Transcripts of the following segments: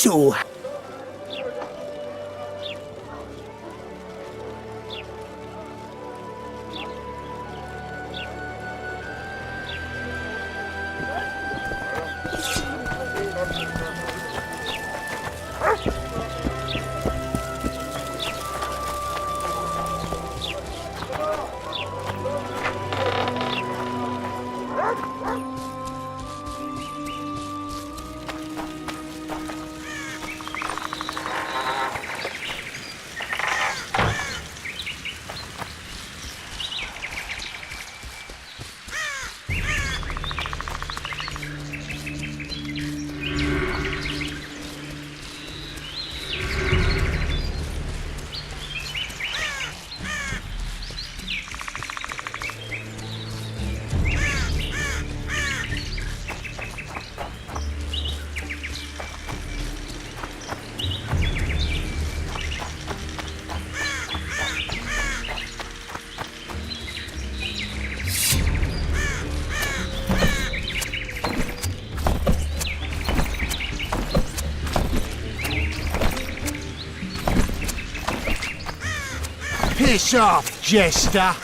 to. Piss off, jester!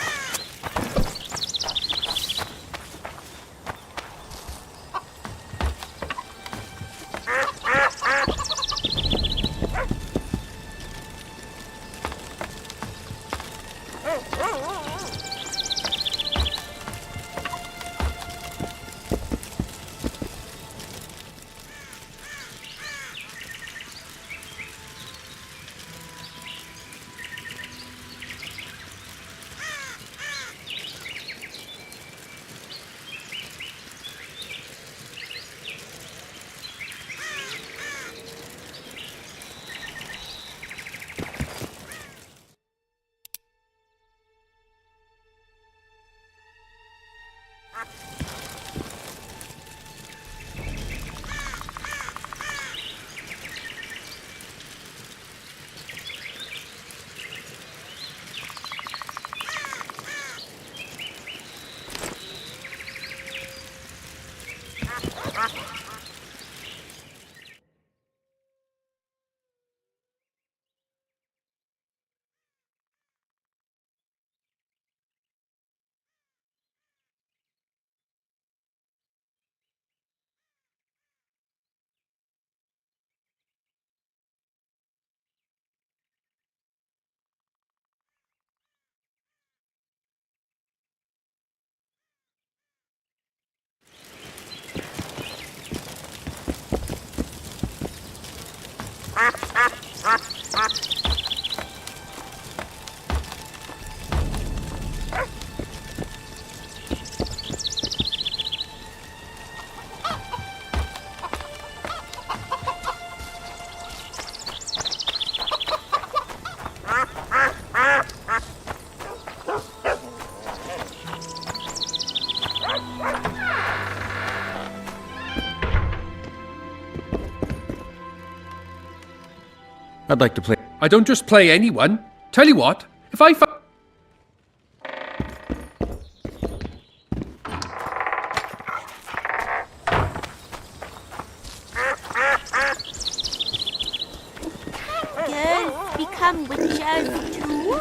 I'd like to play. I don't just play anyone. Tell you what, if I Girls become witches too?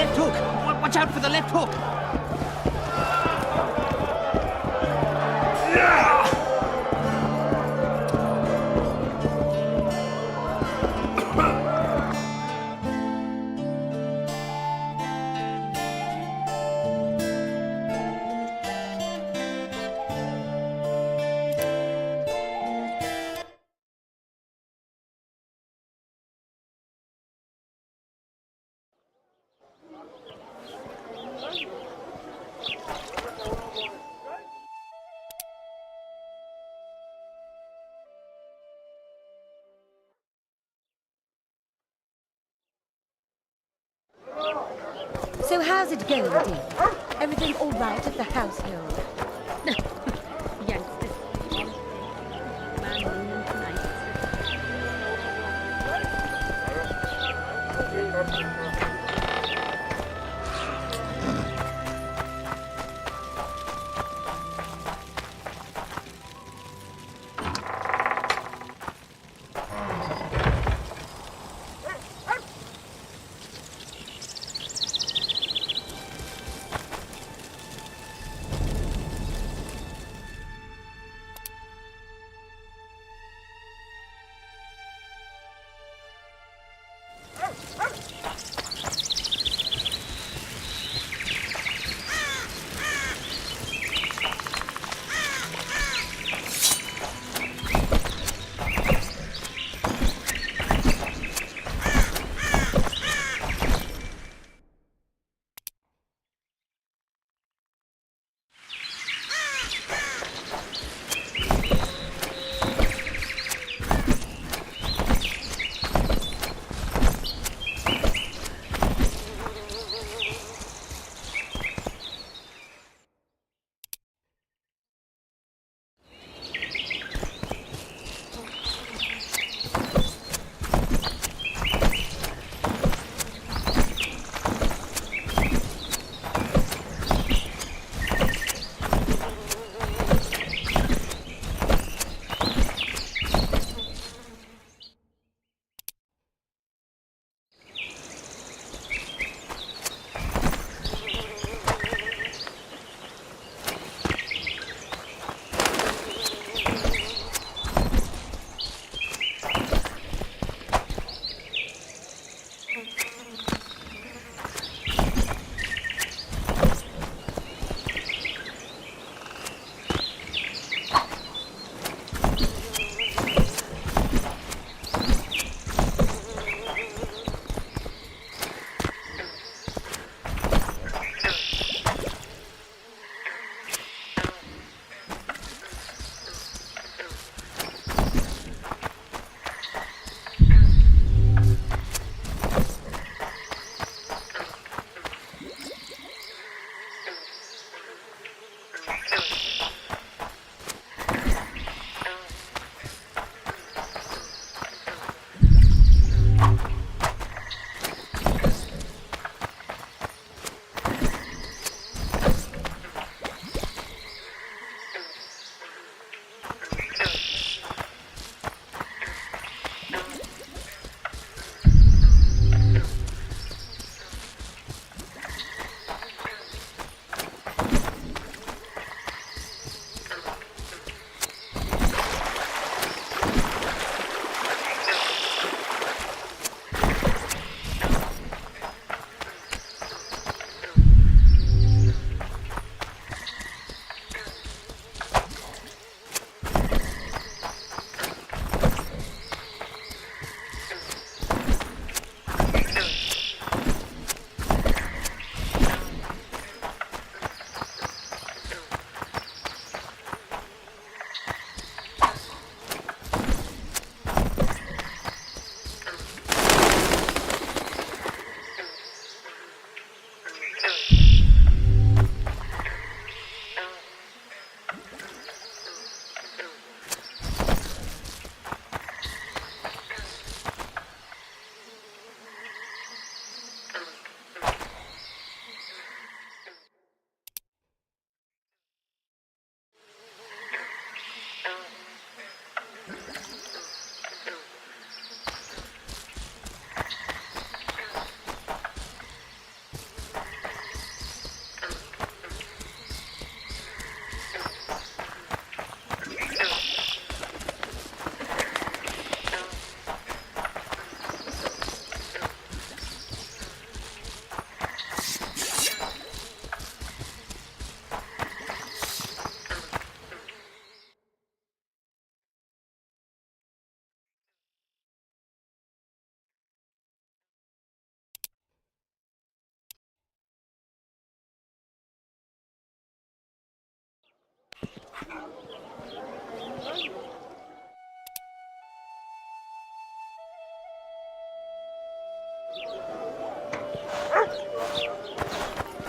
left hook! Watch out for the left hook! So how's it going, dear? Everything all right at the household? Yes, this man moon tonight.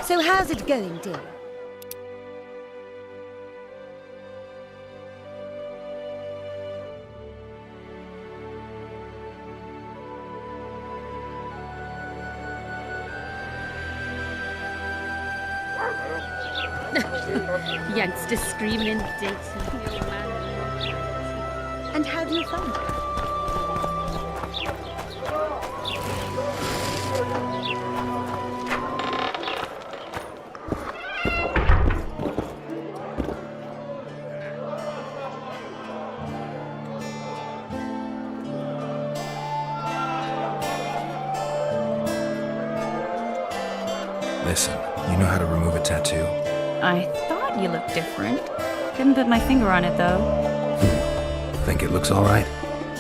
So how's it going, dear? Youngsters screaming in the daytime. The old man. And how do you find her? Listen, you know how to remove a tattoo? I thought you looked different. Couldn't put my finger on it, though. Think it looks alright?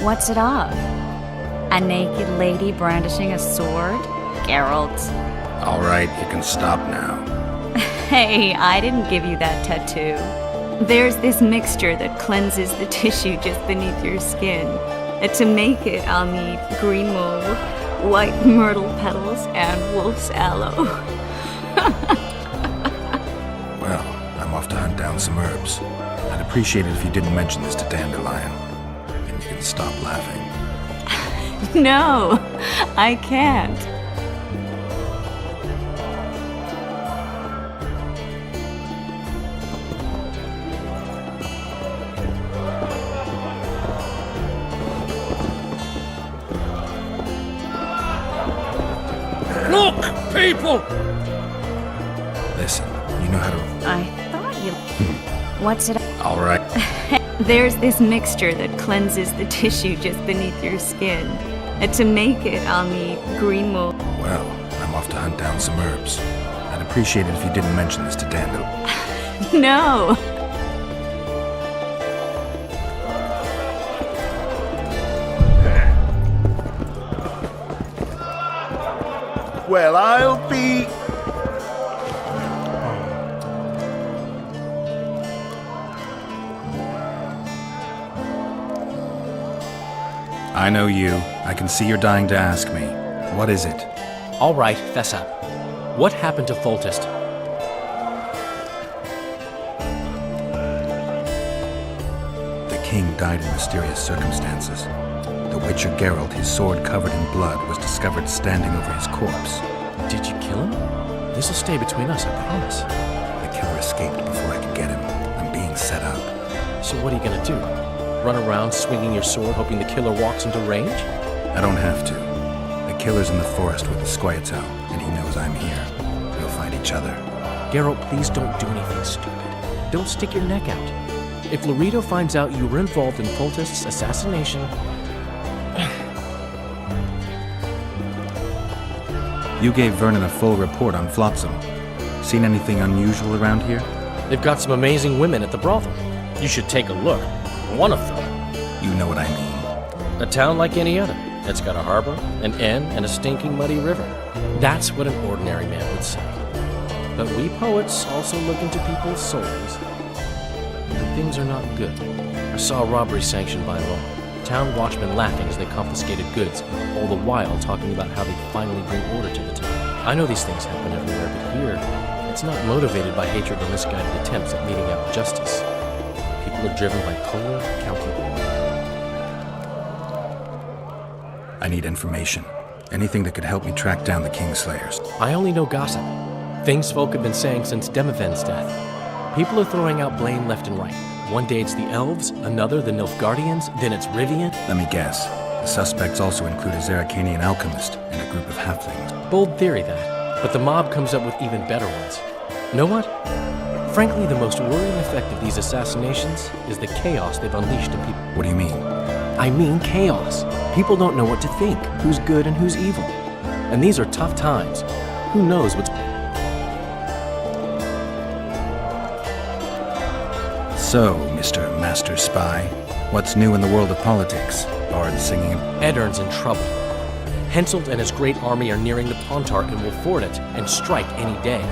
What's it of? A naked lady brandishing a sword? Geralt. Alright, you can stop now. Hey, I didn't give you that tattoo. There's this mixture that cleanses the tissue just beneath your skin. And to make it, I'll need green mold, white myrtle petals, and wolf's aloe. Well, I'm off to hunt down some herbs. I'd appreciate it if you didn't mention this to Dandelion. And you can stop laughing. No, I can't. Look, people! Listen, you know how to... I thought you... What's it... Alright. There's this mixture that cleanses the tissue just beneath your skin. And to make it, I'll need green mold. Well, I'm off to hunt down some herbs. I'd appreciate it if you didn't mention this to Dandelion. No! Well, I'll be... I know you. I can see you're dying to ask me. What is it? All right, fess up. What happened to Foltest? The king died in mysterious circumstances. The Witcher Geralt, his sword covered in blood, was discovered standing over his corpse. Did you kill him? This'll stay between us, I promise. The killer escaped before I could get him. I'm being set up. So what are you gonna do? Run around swinging your sword hoping the killer walks into range? I don't have to. The killer's in the forest with the Squirtle, and he knows I'm here. We'll find each other. Geralt, please don't do anything stupid. Don't stick your neck out. If Loredo finds out you were involved in Foltest's assassination... You gave Vernon a full report on Flotsam. Seen anything unusual around here? They've got some amazing women at the brothel. You should take a look. One of them. You know what I mean. A town like any other. It's got a harbor, an inn, and a stinking muddy river. That's what an ordinary man would say. But we poets also look into people's souls. And things are not good. I saw a robbery sanctioned by law. Town watchmen laughing as they confiscated goods, all the while talking about how they'd finally bring order to the town. I know these things happen everywhere, but here, it's not motivated by hatred or misguided attempts at meting out justice. People are driven by cold, calculated. I need information. Anything that could help me track down the Kingslayers. I only know gossip. Things folk have been saying since Demoven's death. People are throwing out blame left and right. One day it's the elves, another the Nilfgaardians, then it's Rivian. Let me guess. The suspects also include a Zerrikanian alchemist and a group of halflings. Bold theory, that. But the mob comes up with even better ones. Know what? Frankly, the most worrying effect of these assassinations is the chaos they've unleashed in people. What do you mean? I mean chaos. People don't know what to think, who's good and who's evil. And these are tough times. Who knows what's... So, Mr. Master Spy, what's new in the world of politics? Bard singing... Eddern's in trouble. Henselt and his great army are nearing the Pontar and will ford it and strike any day.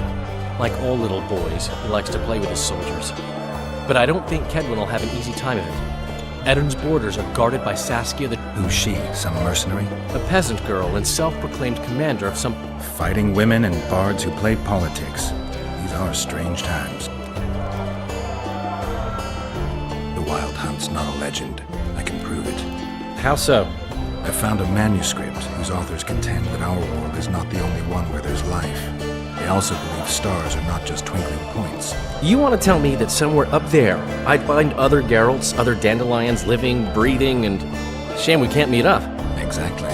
Like all little boys, he likes to play with his soldiers. But I don't think Kedwin will have an easy time of it. Eden's borders are guarded by Saskia the... Who's she? Some mercenary? a peasant girl and self-proclaimed commander of some... Fighting women and bards who play politics. These are strange times. The Wild Hunt's not a legend. I can prove it. How so? I found a manuscript whose authors contend that our world is not the only one where there's life. They also believe stars are not just twinkling points. You want to tell me that somewhere up there, I'd find other Geralts, other dandelions living, breathing, and... Shame we can't meet up. Exactly.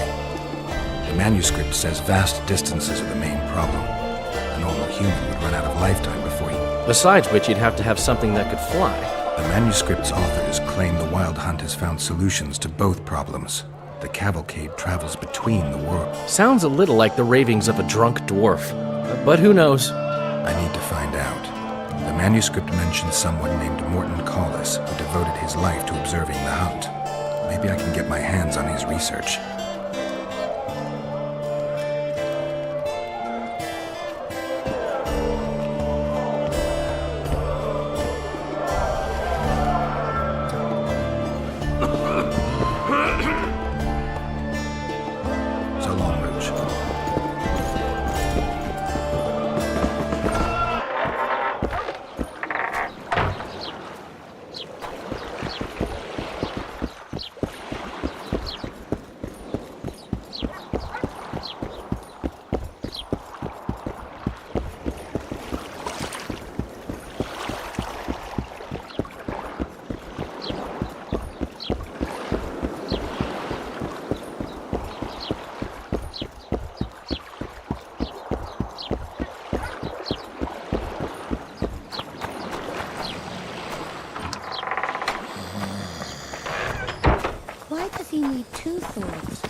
The manuscript says vast distances are the main problem. A normal human would run out of lifetime before he... Besides which, you'd have to have something that could fly. The manuscript's authors claim the Wild Hunt has found solutions to both problems. The cavalcade travels between the worlds. Sounds a little like the ravings of a drunk dwarf. But who knows? I need to find out. The manuscript mentions someone named Morton Collis who devoted his life to observing the hunt. Maybe I can get my hands on his research. So long, Rouge. Why does he need two swords?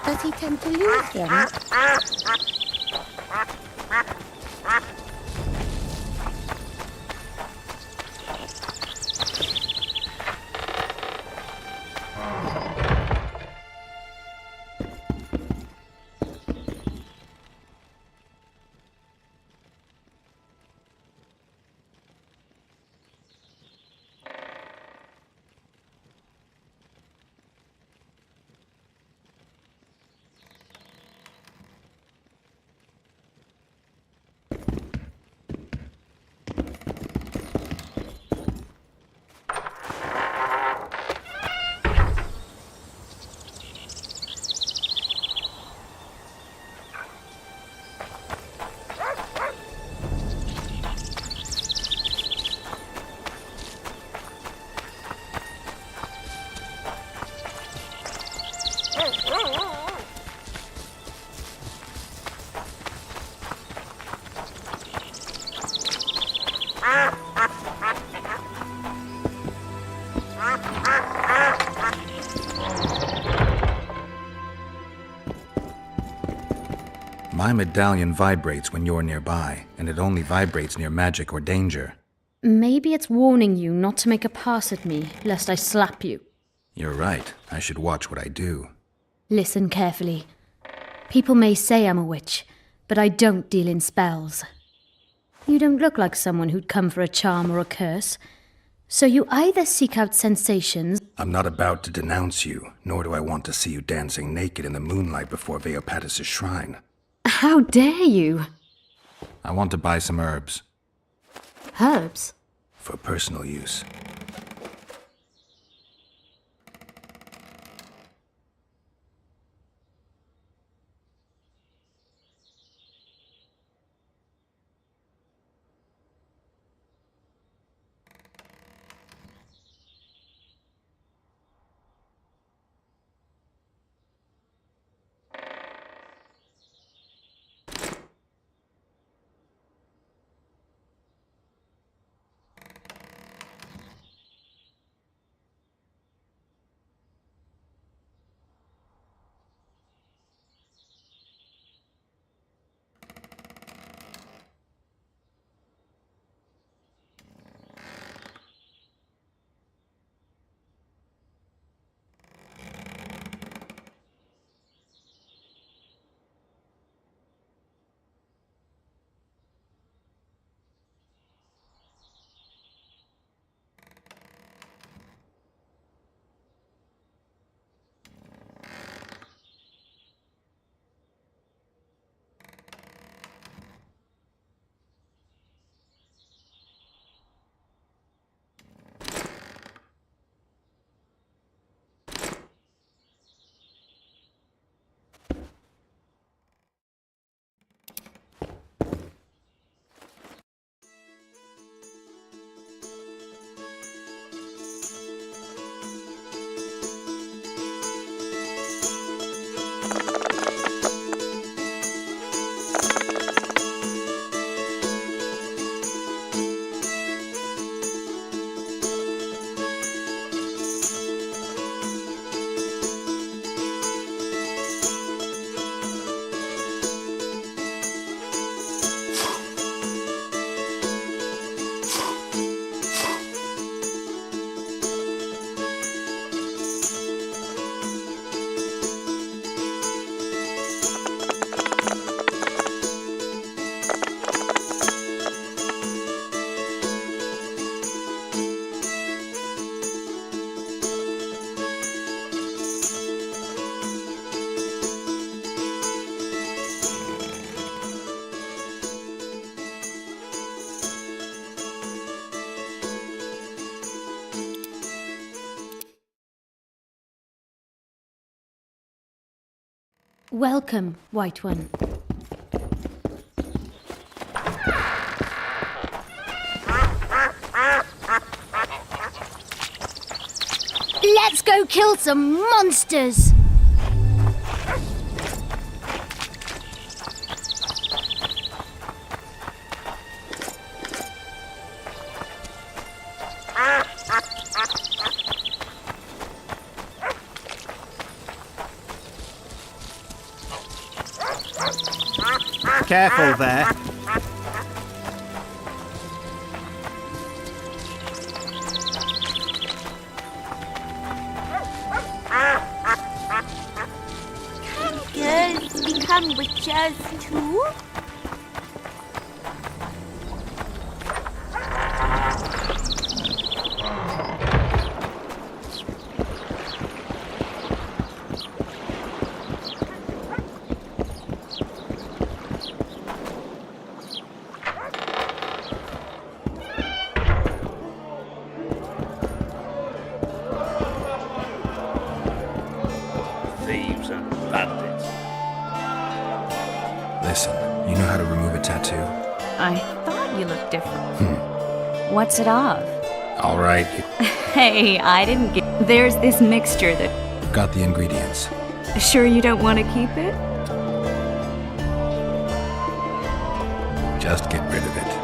Does he tend to lose them? My medallion vibrates when you're nearby, and it only vibrates near magic or danger. Maybe it's warning you not to make a pass at me, lest I slap you. You're right. I should watch what I do. Listen carefully. People may say I'm a witch, but I don't deal in spells. You don't look like someone who'd come for a charm or a curse. So you either seek out sensations... I'm not about to denounce you, nor do I want to see you dancing naked in the moonlight before Veopatis' shrine. How dare you? I want to buy some herbs. Herbs? For personal use. Welcome, White One. Let's go kill some monsters! Careful there. Can girls become witches too? Thieves and bandits. Listen, you know how to remove a tattoo? I thought you looked different. What's it of? All right, Hey, I didn't get. There's this mixture that. you've got the ingredients. Sure you don't want to keep it? Just get rid of it.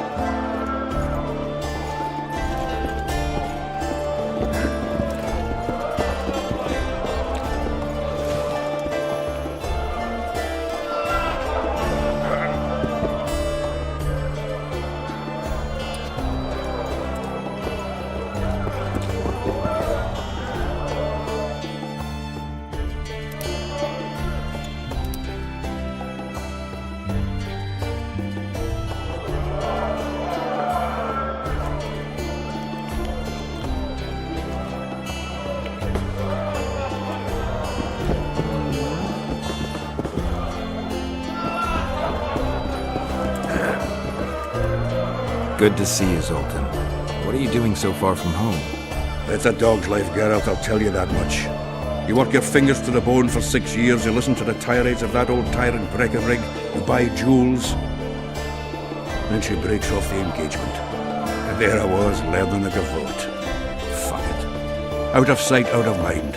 Good to see you, Zoltan. What are you doing so far from home? It's a dog's life, Geralt, I'll tell you that much. You work your fingers to the bone for 6 years, you listen to the tirades of that old tyrant Breckenrig, you buy jewels. Then she breaks off the engagement. And there I was, learning the gavotte. Fuck it. Out of sight, out of mind.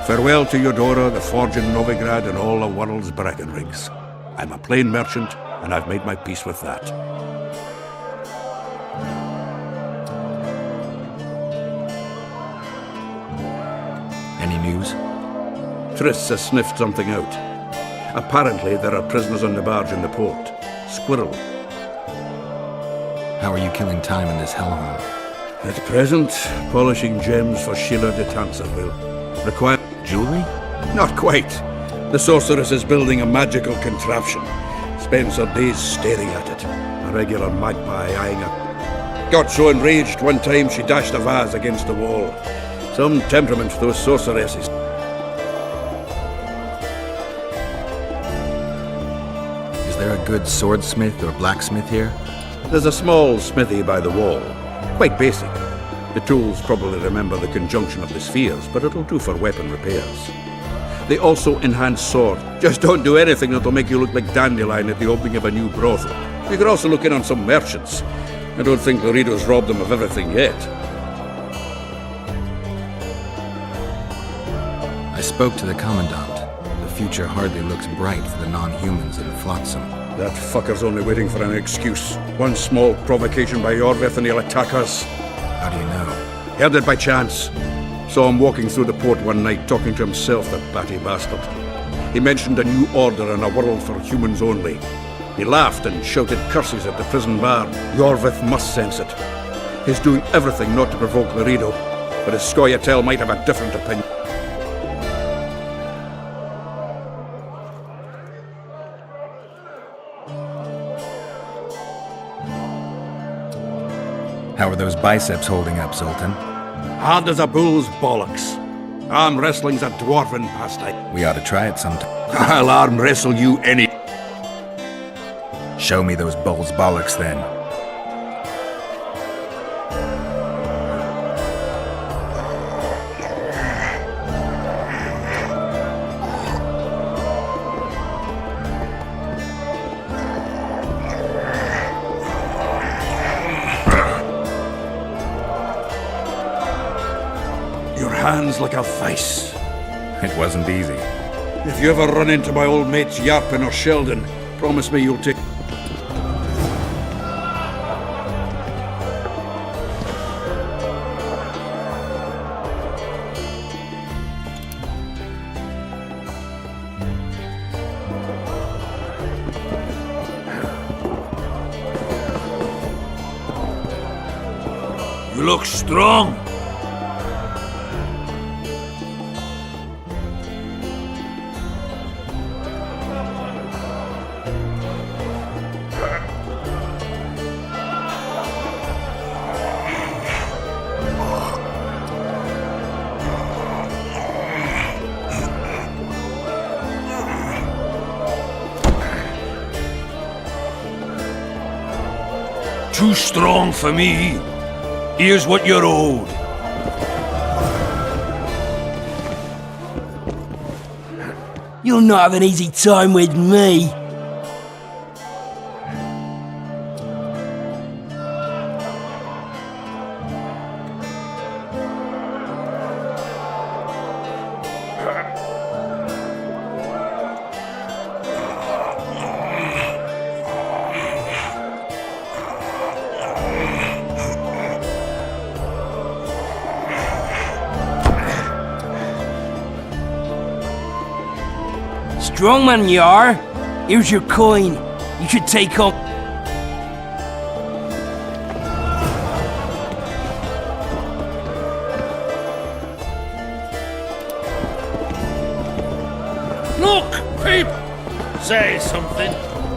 Farewell to Eudora, the forge in Novigrad, and all the world's Breckenrigs. I'm a plain merchant, and I've made my peace with that. Any news? Triss has sniffed something out. Apparently, there are prisoners on the barge in the port. Squirrel. How are you killing time in this hellhole? At present, polishing gems for Sheila de Tanserville. Require... Jewelry? Not quite. The sorceress is building a magical contraption. Spends her days staring at it. A regular magpie eyeing her. Got so enraged one time she dashed a vase against the wall. Some temperament, those sorceresses. Is there a good swordsmith or blacksmith here? There's a small smithy by the wall. Quite basic. The tools probably remember the conjunction of the spheres, but it'll do for weapon repairs. They also enhance sword. Just don't do anything that'll make you look like Dandelion at the opening of a new brothel. You could also look in on some merchants. I don't think Laredo's robbed them of everything yet. I spoke to the Commandant. The future hardly looks bright for the non-humans in Flotsam. That fucker's only waiting for an excuse. One small provocation by Yorvith and he'll attack us. How do you know? Heard it by chance. Saw him walking through the port one night talking to himself, that batty bastard. He mentioned a new order and a world for humans only. He laughed and shouted curses at the prison bar. Yorvith must sense it. He's doing everything not to provoke Laredo, but his Scoia'tael might have a different opinion. How are those biceps holding up, Zoltan? Hard as a bull's bollocks. Arm wrestling's a dwarven pastime. We ought to try it sometime. I'll arm wrestle you any... Show me those bull's bollocks, then. hands like a vice. It wasn't easy. If you ever run into my old mates Yarpin or Sheldon, promise me you'll take... You look strong. Too strong for me. Here's what you're owed. You'll not have an easy time with me. Strong man you are. Here's your coin. You should take up. Look, Peep! Say something,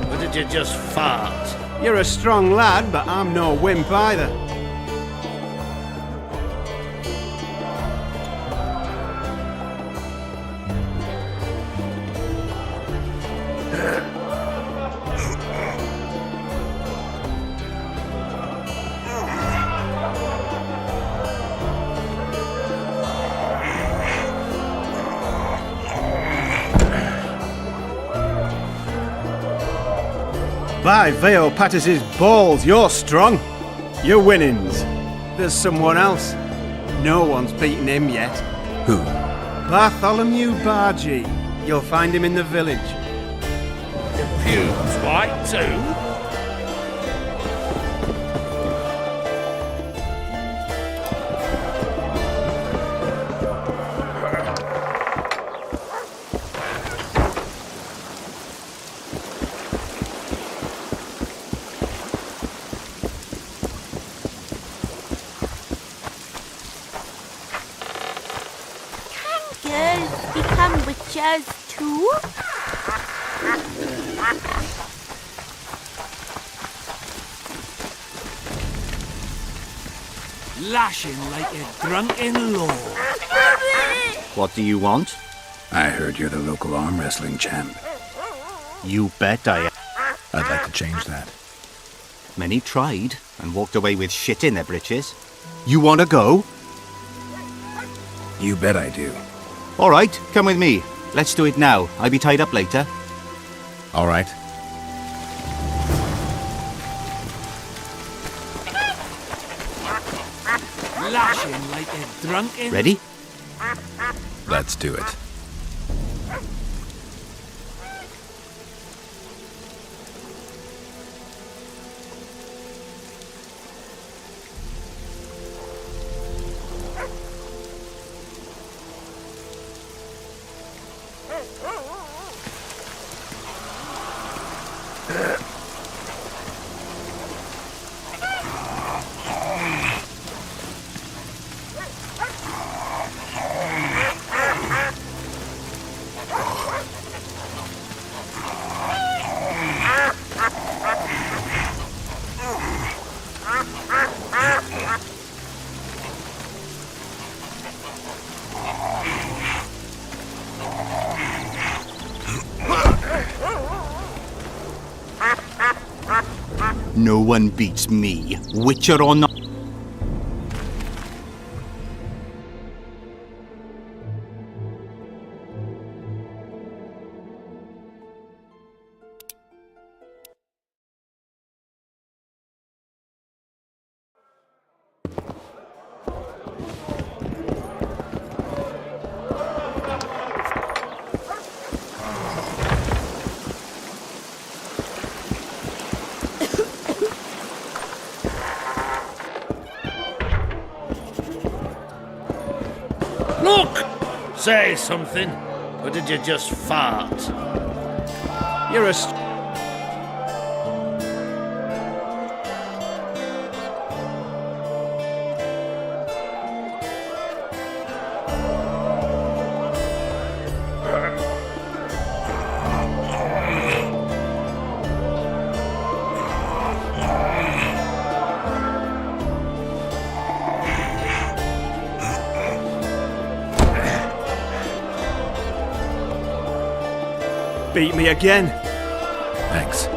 or did you just fart? You're a strong lad, but I'm no wimp either. By Veo Pattis's balls, you're strong. You're winnings. There's someone else. No one's beaten him yet. Who? Bartholomew Bargee. You'll find him in the village. Pubes white too? Girls become witches too? Lashing like a drunken lord. What do you want? I heard you're the local arm wrestling champ. You bet I am. I'd like to change that. Many tried and walked away with shit in their britches. You want to go? You bet I do. All right, come with me. Let's do it now. I'll be tied up later. All right. Lashing like a drunken... Ready? Let's do it. No one beats me, witcher or not. Say something, or did you just fart? You're a... Beat me again. Thanks.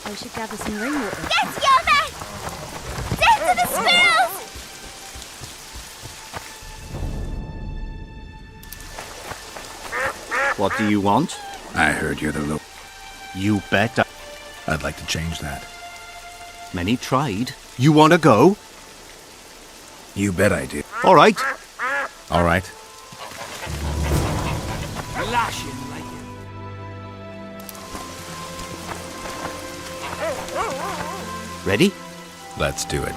I should gather some rainwater. Get Yama! Death to the spills! What do you want? I heard you're the low. You bet. I'd like to change that. Many tried. You want to go? You bet I do. All right. All right. Lash him like it. Ready? Let's do it.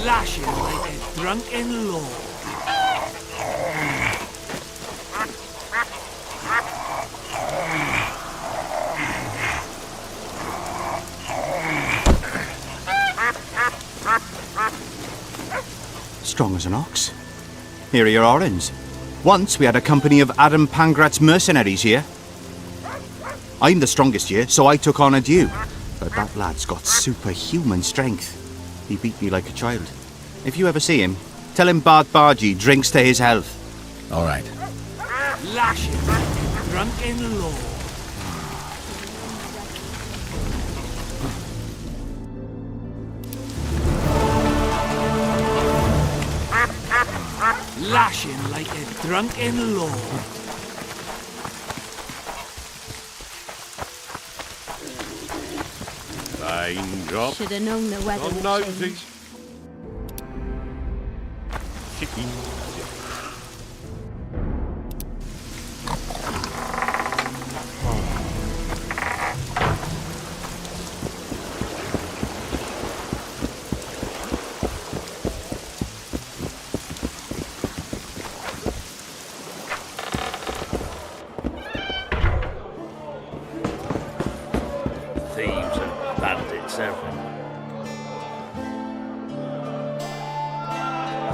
Lash him like a drunken lord. Strong as an ox. Here are your orange. Once we had a company of Adam Pangrat's mercenaries here. I'm the strongest here, so I took on a due. But that lad's got superhuman strength. He beat me like a child. If you ever see him, tell him Bart Bargy drinks to his health. All right. Lash him like a drunken lord. Lash him like a drunken lord. Fine job. Should have known the weather would change.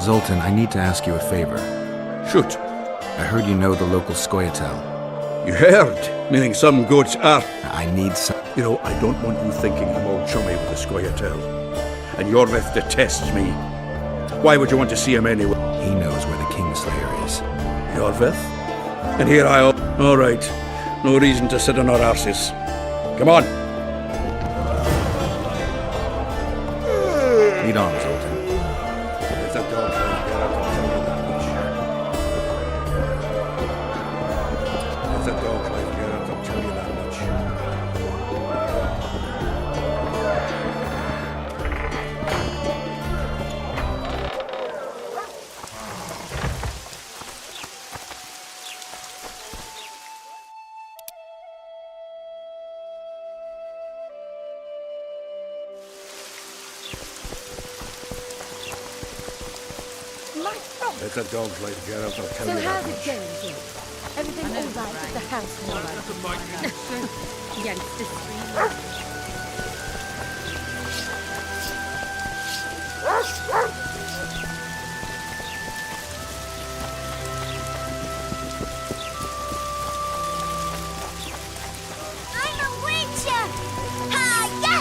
Zoltan, I need to ask you a favor. Shoot. I heard you know the local Scoia'tael. You heard? Meaning some goats are... I need some... You know, I don't want you thinking I'm all chummy with the Scoia'tael. And Yorvith detests me. Why would you want to see him anyway? He knows where the Kingslayer is. Yorvith? And here I... All right. No reason to sit on our arses. Come on. Lead on, Zoltan. If that dog tries to get out, I'll tell you that much. If that dog tries to get out, I'll tell you that much. If that dog tries to get out, I'll tell you that how's it much. going, Jim? Everything all right at the house all right? Youngsters. I'm a witcher! Ha-ya!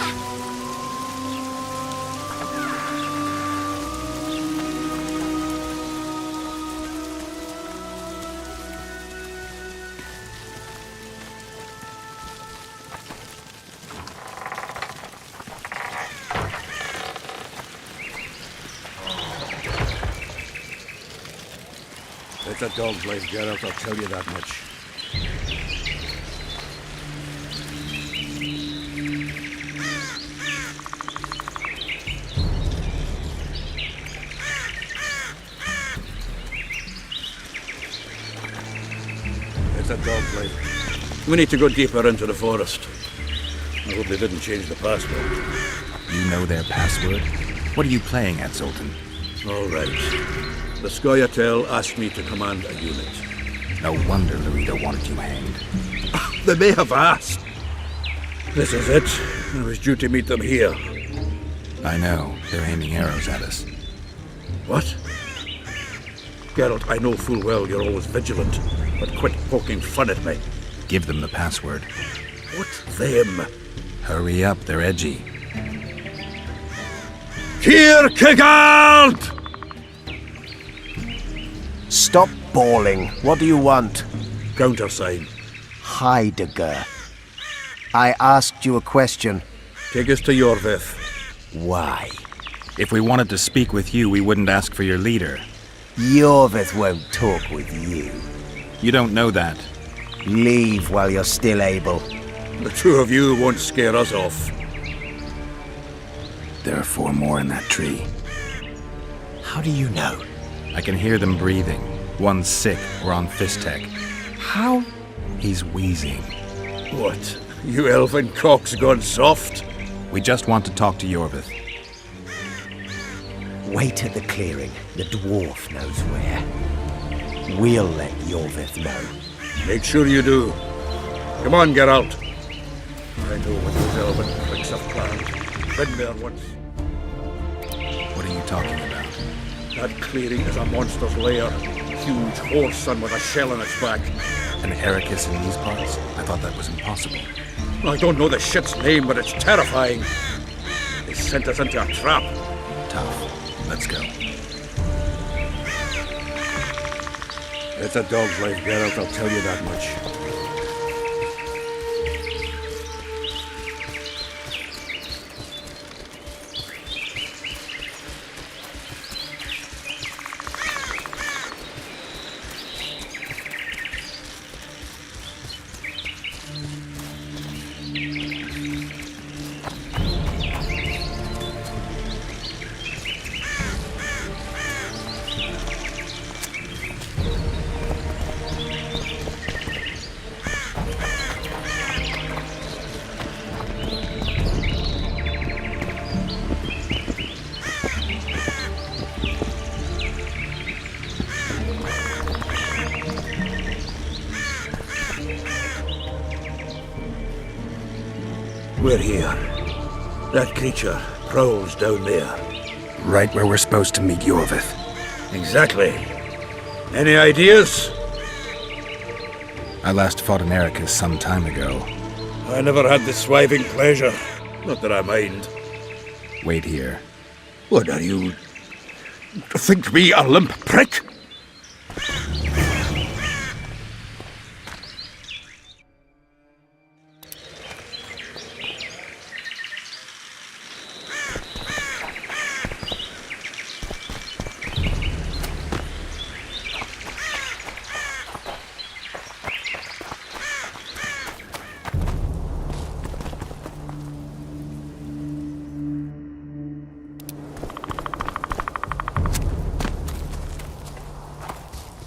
If that dog's life get out, I'll tell you that much. If that dog's life. We need to go deeper into the forest. I hope they didn't change the password. You know their password? What are you playing at, Zoltan? All right. The Scoia'tael asked me to command a unit. No wonder Larita wanted you hanged. They may have asked. This is it. I was due to meet them here. I know. They're aiming arrows at us. What? Geralt, I know full well you're always vigilant, but quit poking fun at me. Give them the password. What them? Hurry up, they're edgy. Kierkegaard! Stop bawling. What do you want? Countersign. Heidegger. I asked you a question. Take us to Yorvith. Why? If we wanted to speak with you, we wouldn't ask for your leader. Yorvith won't talk with you. You don't know that. Leave while you're still able. The two of you won't scare us off. There are 4 more in that tree. How do you know? I can hear them breathing. One's sick or on Fistek. How? He's wheezing. What? You elfin cock's gone soft? We just want to talk to Yorvith. Wait at the clearing. The dwarf knows where. We'll let Yorvith know. Make sure you do. Come on, get out. I know what those elven pricks have planned. Been there once. What are you talking about? That clearing is a monster's lair. Huge horse son with a shell in its back. An Ericus in these parts? I thought that was impossible. I don't know the shit's name, but it's terrifying. They sent us into a trap. Tough. Let's go. If that dog's life get out, I'll tell you that much. We're here. That creature prowls down there. Right where we're supposed to meet Yorvith. Exactly. Any ideas? I last fought an Ericus some time ago. I never had the swiving pleasure. Not that I mind. Wait here. What are you? Think me a limp prick?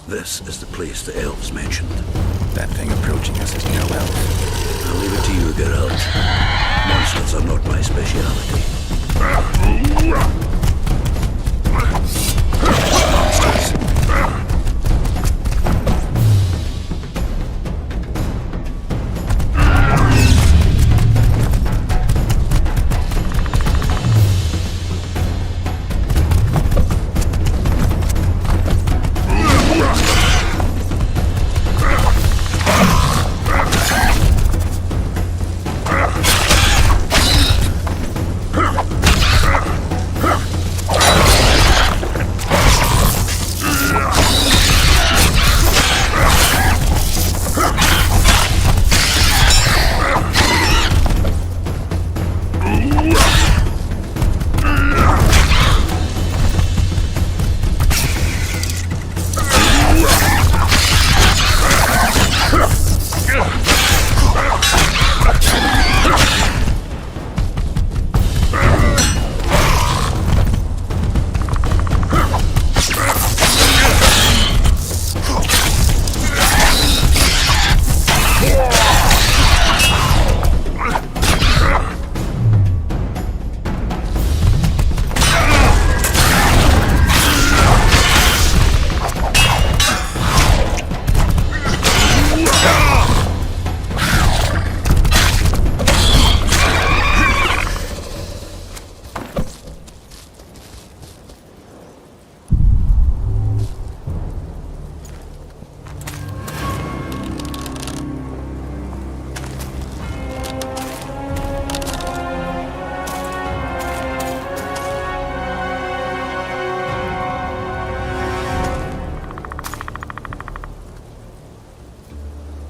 This is the place the elves mentioned. That thing approaching us is no elf. I'll leave it to you, Geralt. Monsters are not my speciality. Monsters.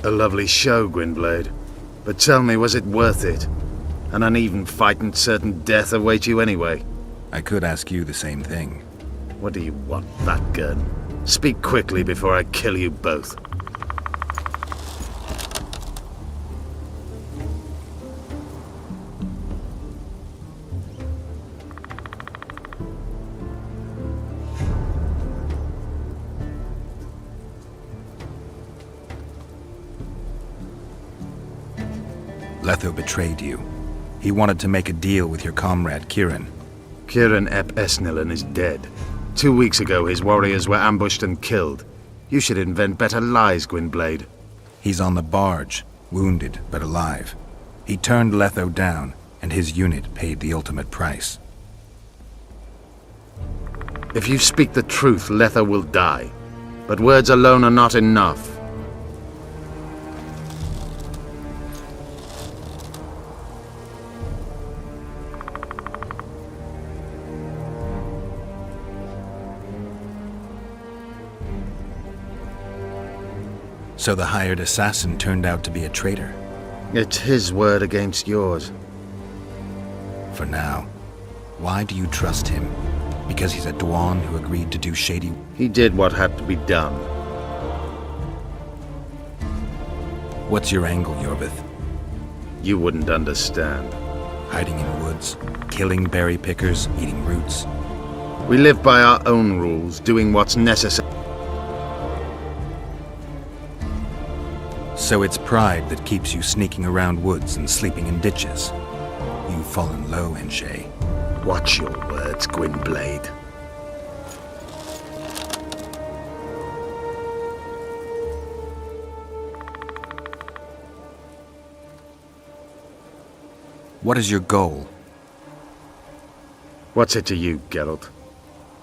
A lovely show, Gwynblade. But tell me, was it worth it? An uneven fight and certain death await you anyway. I could ask you the same thing. What do you want, fat gun? Speak quickly before I kill you both. Letho betrayed you. He wanted to make a deal with your comrade, Kieran. Kieran Ep Esnilin is dead. 2 weeks ago, his warriors were ambushed and killed. You should invent better lies, Gwynblade. He's on the barge, wounded but alive. He turned Letho down, and his unit paid the ultimate price. If you speak the truth, Letho will die. But words alone are not enough. So the hired assassin turned out to be a traitor. It's his word against yours. For now. Why do you trust him? Because he's a Dwan who agreed to do shady... He did what had to be done. What's your angle, Yorvith? You wouldn't understand. Hiding in woods, killing berry pickers, eating roots. We live by our own rules, doing what's necessary. So it's pride that keeps you sneaking around woods and sleeping in ditches. You've fallen low, Enshay. Watch your words, Gwynblade. What is your goal? What's it to you, Geralt?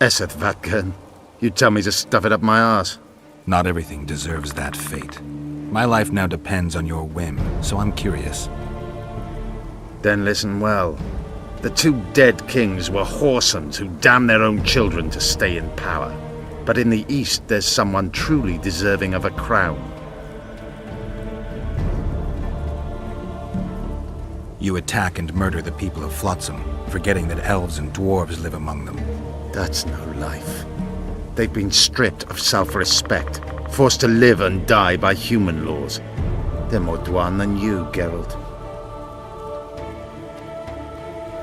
Eseth Vatgern? You tell me to stuff it up my arse. Not everything deserves that fate. My life now depends on your whim, so I'm curious. Then listen well. The 2 dead kings were whoresomes who damned their own children to stay in power. But in the East, there's someone truly deserving of a crown. You attack and murder the people of Flotsam, forgetting that elves and dwarves live among them. That's no life. They've been stripped of self-respect, forced to live and die by human laws. They're more Dwan than you, Geralt.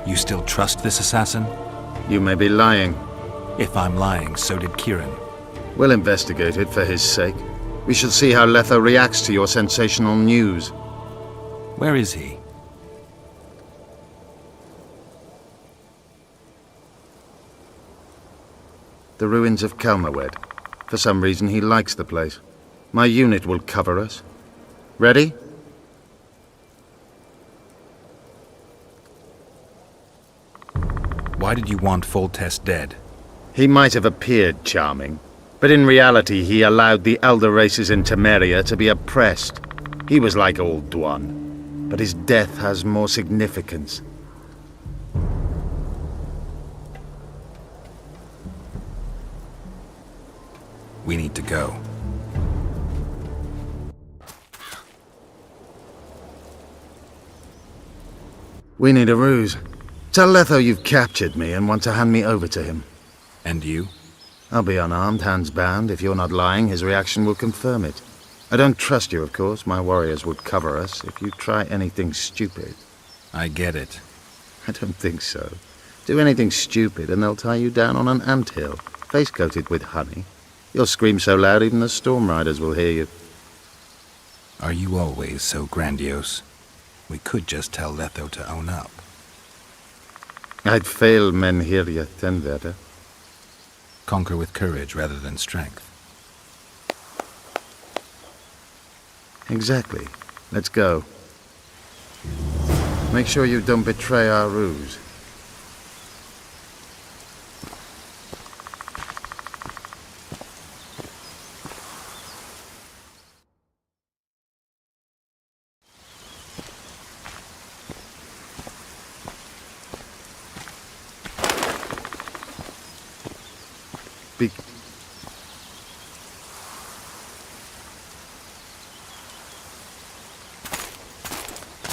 You still trust this assassin? You may be lying. If I'm lying, so did Kieran. We'll investigate it for his sake. We shall see how Letho reacts to your sensational news. Where is he? The ruins of Kelmawed. For some reason, he likes the place. My unit will cover us. Ready? Why did you want Foltest dead? He might have appeared charming, but in reality he allowed the elder races in Temeria to be oppressed. He was like old Dwan, but his death has more significance. We need to go. We need a ruse. Tell Letho you've captured me and want to hand me over to him. And you? I'll be unarmed, hands bound. If you're not lying, his reaction will confirm it. I don't trust you, of course. My warriors would cover us if you try anything stupid. I get it. I don't think so. Do anything stupid and they'll tie you down on an anthill, face-coated with honey. You'll scream so loud even the Storm Riders will hear you. Are you always so grandiose? We could just tell Letho to own up. I'd fail Menhirya Tenverda. Conquer with courage rather than strength. Exactly. Let's go. Make sure you don't betray our ruse.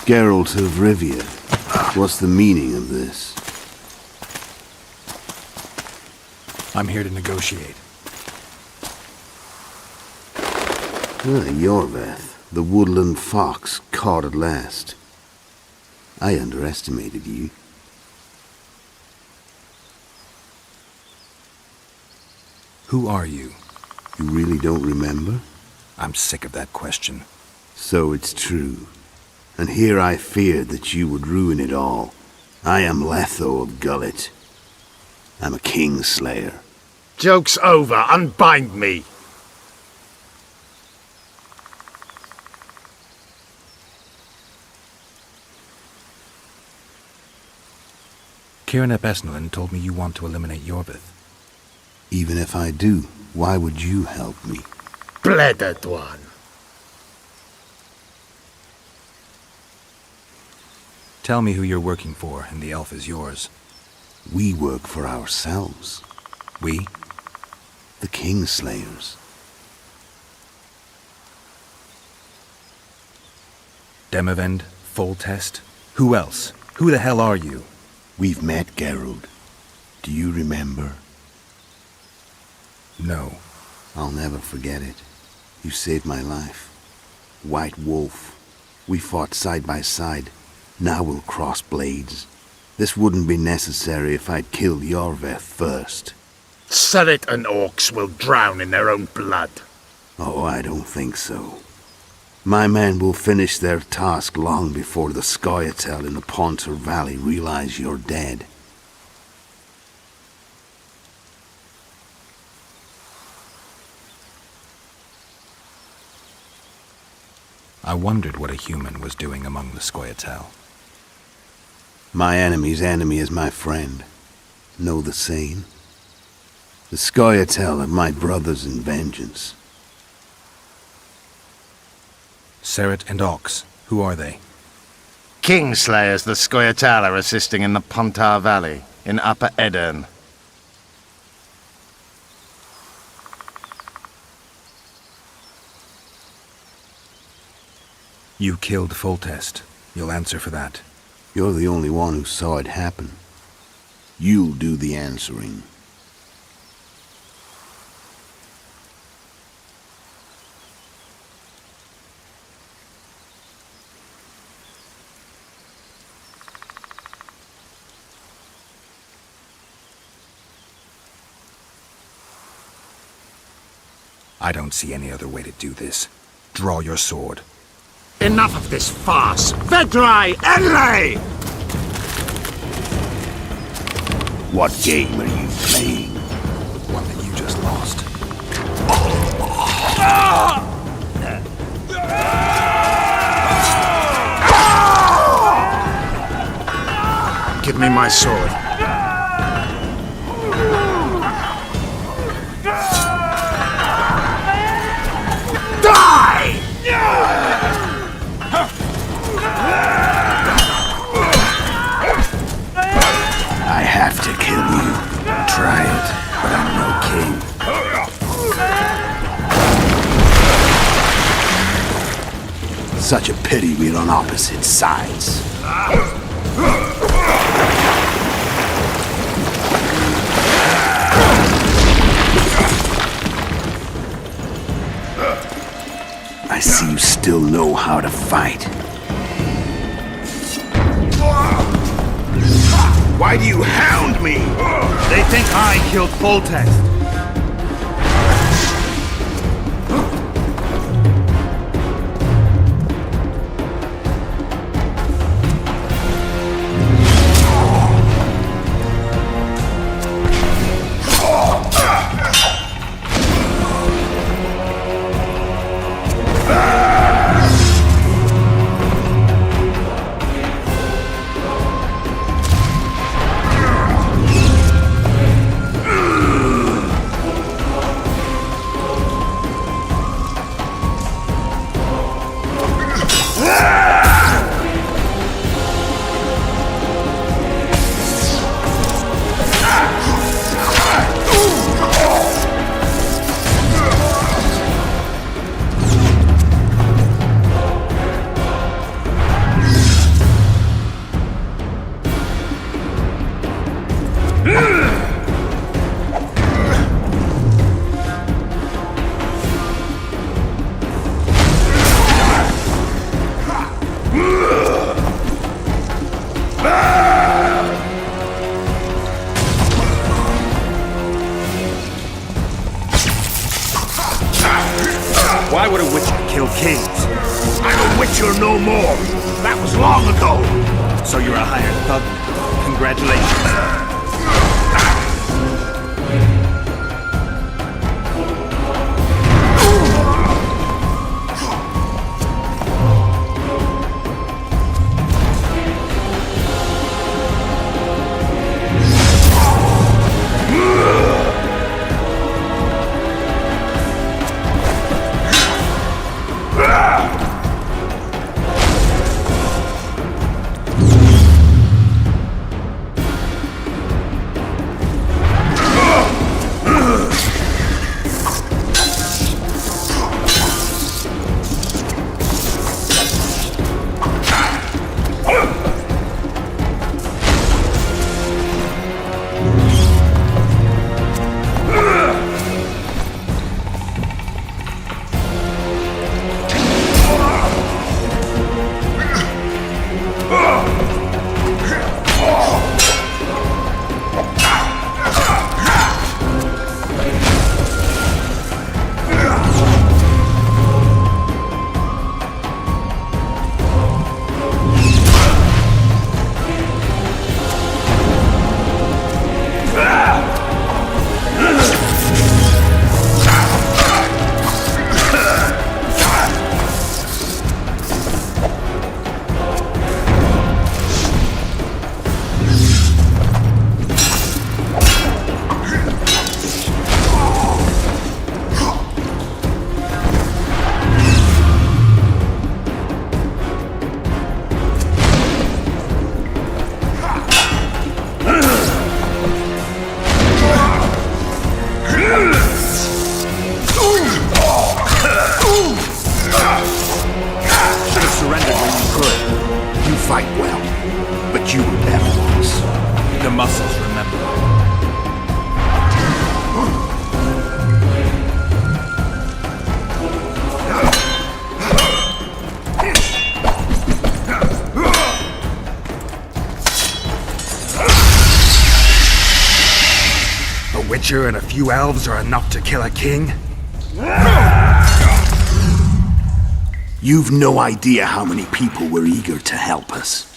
Geralt of Rivia, what's the meaning of this? I'm here to negotiate. Yorveth, the woodland fox, caught at last. I underestimated you. Who are you? You really don't remember? I'm sick of that question. So it's true. And here I feared that you would ruin it all. I am Letho of Gullet. I'm a Kingslayer. Joke's over. Unbind me. Kieran ep Esnilin told me you want to eliminate Yorvith. Even if I do, why would you help me? Bledded one. Tell me who you're working for, and the elf is yours. We work for ourselves. We? The Kingslayers. Demavend, Foltest? Who else? Who the hell are you? We've met, Geralt. Do you remember? No. I'll never forget it. You saved my life. White Wolf. We fought side by side. Now we'll cross blades. This wouldn't be necessary if I'd killed Yorveth first. Surrit and orcs will drown in their own blood. Oh, I don't think so. My men will finish their task long before the Scoia'tael in the Pontar Valley realize you're dead. I wondered what a human was doing among the Scoia'tael. My enemy's enemy is my friend. Know the saying? The Scoia'tael are my brothers in vengeance. Seret and Ox, who are they? Kingslayers the Scoia'tael are assisting in the Pontar Valley, in Upper Edirn. You killed Foltest. You'll answer for that. You're the only one who saw it happen. You'll do the answering. I don't see any other way to do this. Draw your sword. Enough of this farce! Vedrai Enlay! What game are you playing? One that you just lost. Give me my sword. Die! I have to kill you. Try it, but I'm no king. Such a pity we're on opposite sides. I see you still know how to fight. Why do you hound me? They think I killed Foltest. Why would a witcher kill kings? I'm a witcher no more. That was long ago. So you're a hired thug. Congratulations. Should have surrendered when you could. You fight well, but you were better once. The muscles remember. A witcher and a few elves are enough to kill a king? You've no idea how many people were eager to help us.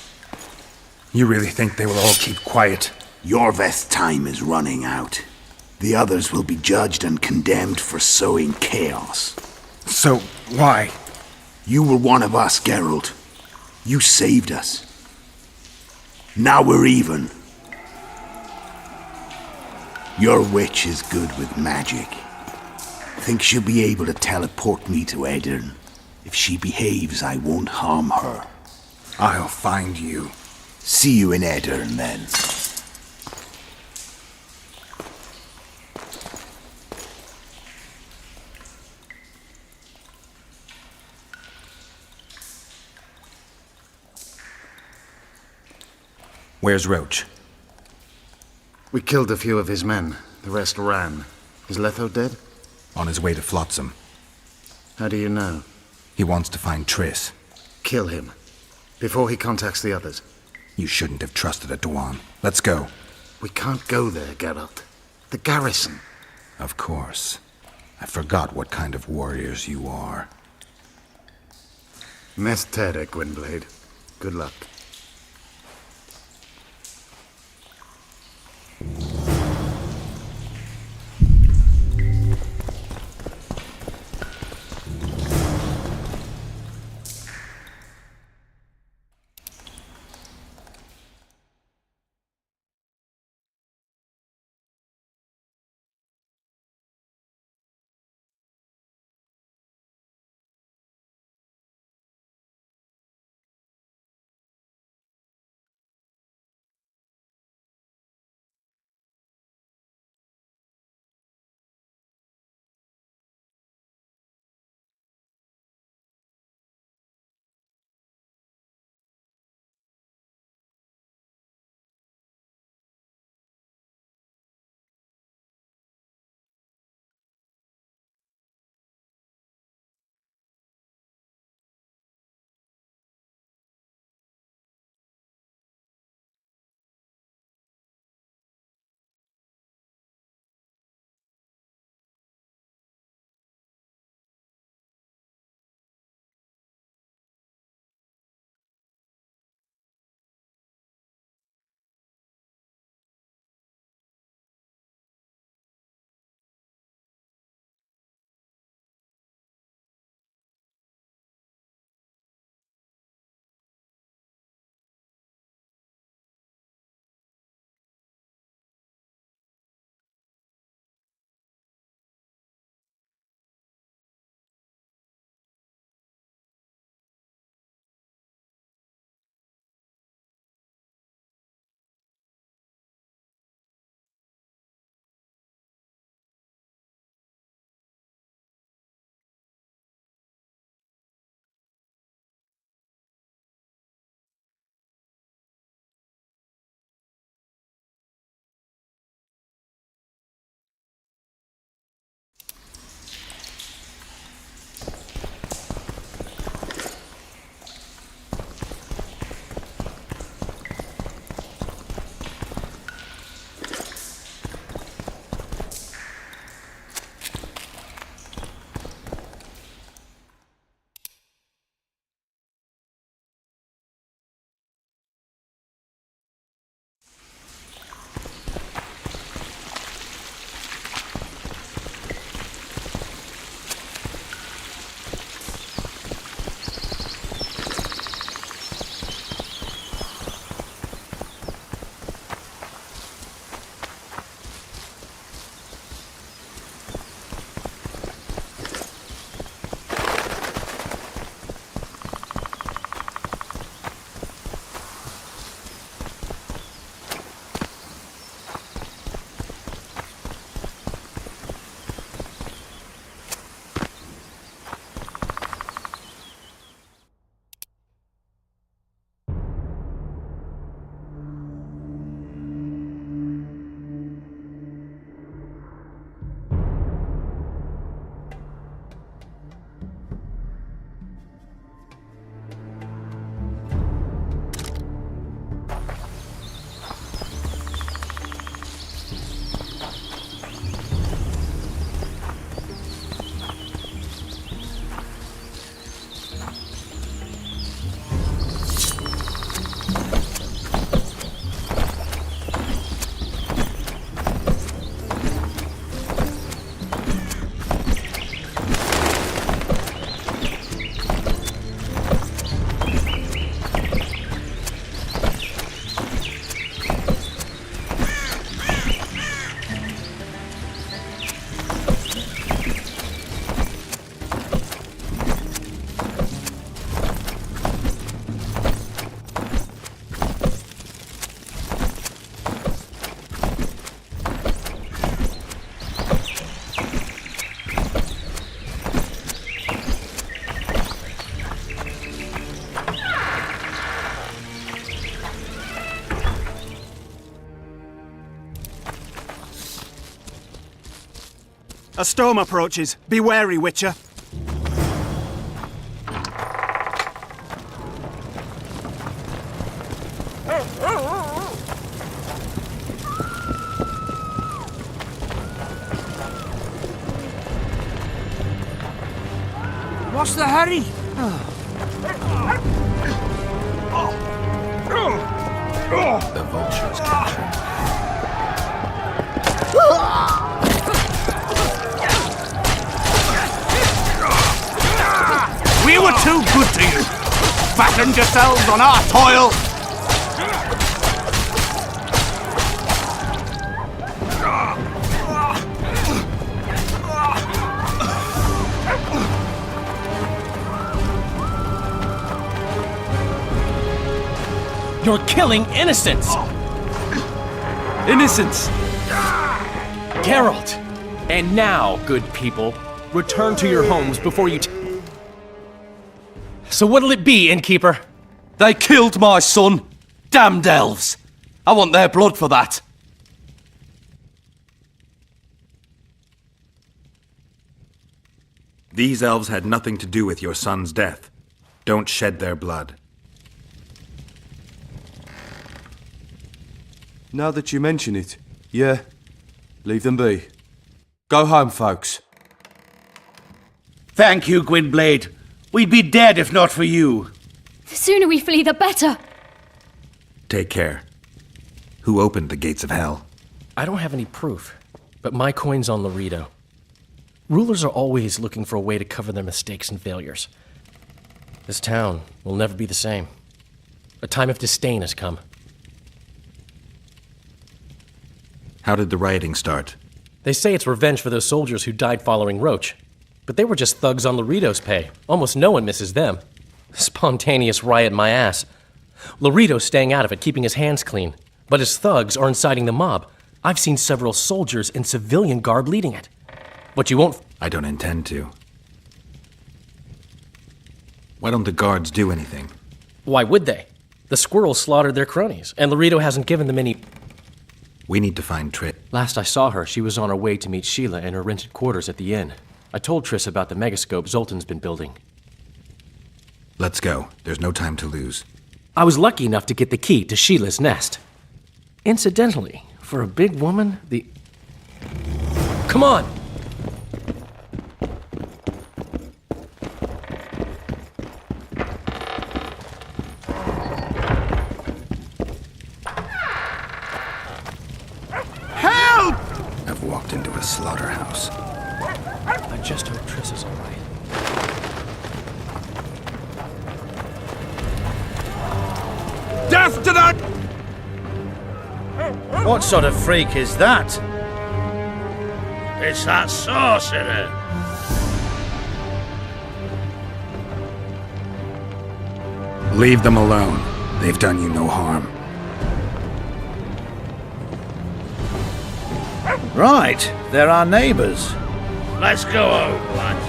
You really think they will all keep quiet? Yorveth's time is running out. The others will be judged and condemned for sowing chaos. So, why? You were one of us, Geralt. You saved us. Now we're even. Your witch is good with magic. Think she'll be able to teleport me to Aedirn. If she behaves, I won't harm her. I'll find you. See you in Aedirn, then. Where's Roach? We killed a few of his men. The rest ran. Is Letho dead? On his way to Flotsam. How do you know? He wants to find Triss. Kill him. Before he contacts the others. You shouldn't have trusted a Dwan. Let's go. We can't go there, Geralt. The garrison. Of course. I forgot what kind of warriors you are. Mess Tere, Gwynblade. Good luck. A storm approaches. Be wary, Witcher. What's the hurry? The vultures captured. We were too good to you. Fattened yourselves on our toil. You're killing innocents! Innocents! Geralt! And now, good people, return to your homes before you So what'll it be, innkeeper? They killed my son! Damned elves! I want their blood for that! These elves had nothing to do with your son's death. Don't shed their blood. Now that you mention it, yeah, leave them be. Go home, folks. Thank you, Gwynblade. We'd be dead if not for you. The sooner we flee, the better. Take care. Who opened the gates of hell? I don't have any proof, but my coin's on Loredo. Rulers are always looking for a way to cover their mistakes and failures. This town will never be the same. A time of disdain has come. How did the rioting start? They say it's revenge for those soldiers who died following Roach. But they were just thugs on Loredo's pay. Almost no one misses them. Spontaneous riot my ass. Loredo's staying out of it, keeping his hands clean. But his thugs are inciting the mob. I've seen several soldiers in civilian garb leading it. But you won't... I don't intend to. Why don't the guards do anything? Why would they? The squirrels slaughtered their cronies, and Loredo hasn't given them any... We need to find Triss. Last I saw her, she was on her way to meet Sheila in her rented quarters at the inn. I told Triss about the megascope Zoltan's been building. Let's go. There's no time to lose. I was lucky enough to get the key to Sheila's nest. Incidentally, for a big woman, the... Come on! Help! I've walked into a slaughterhouse. I just hope Triss is all right. Death to that! What sort of freak is that? It's that sorcerer. Leave them alone. They've done you no harm. Right, they're our neighbors. Let's go home, lads.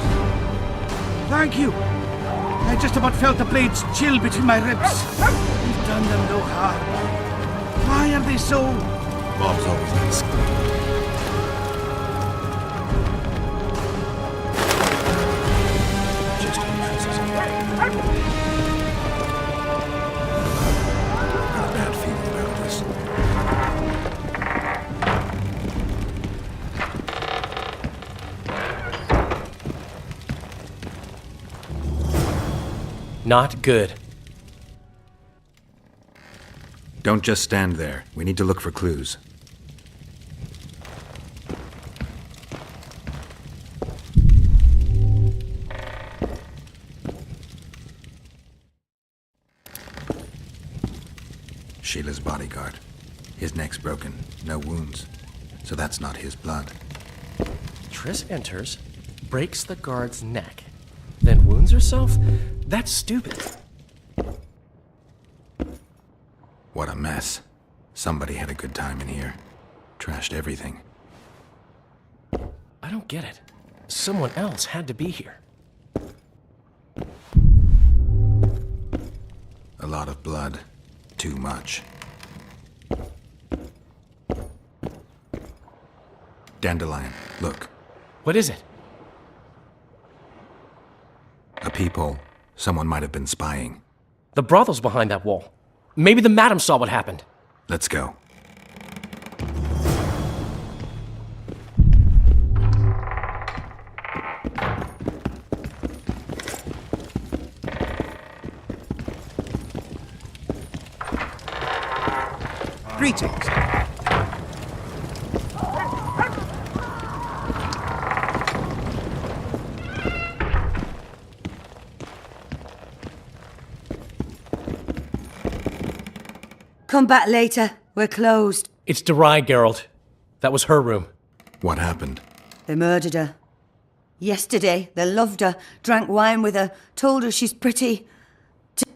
Thank you. I just about felt the blades chill between my ribs. We've done them no harm. Why are they so... Bob's always been scared. Just hope Triss is all right. Got a bad feeling about this. Not good. Don't just stand there. We need to look for clues. Sheila's bodyguard. His neck's broken. No wounds. So that's not his blood. Triss enters, breaks the guard's neck, then wounds herself? That's stupid. What a mess. Somebody had a good time in here. Trashed everything. I don't get it. Someone else had to be here. A lot of blood. Too much. Dandelion, look. What is it? A peephole. Someone might have been spying. The brothel's behind that wall. Maybe the madam saw what happened. Let's go. Greetings. Come back later. We're closed. It's Durai, Geralt. That was her room. What happened? They murdered her. Yesterday, they loved her, drank wine with her, told her she's pretty.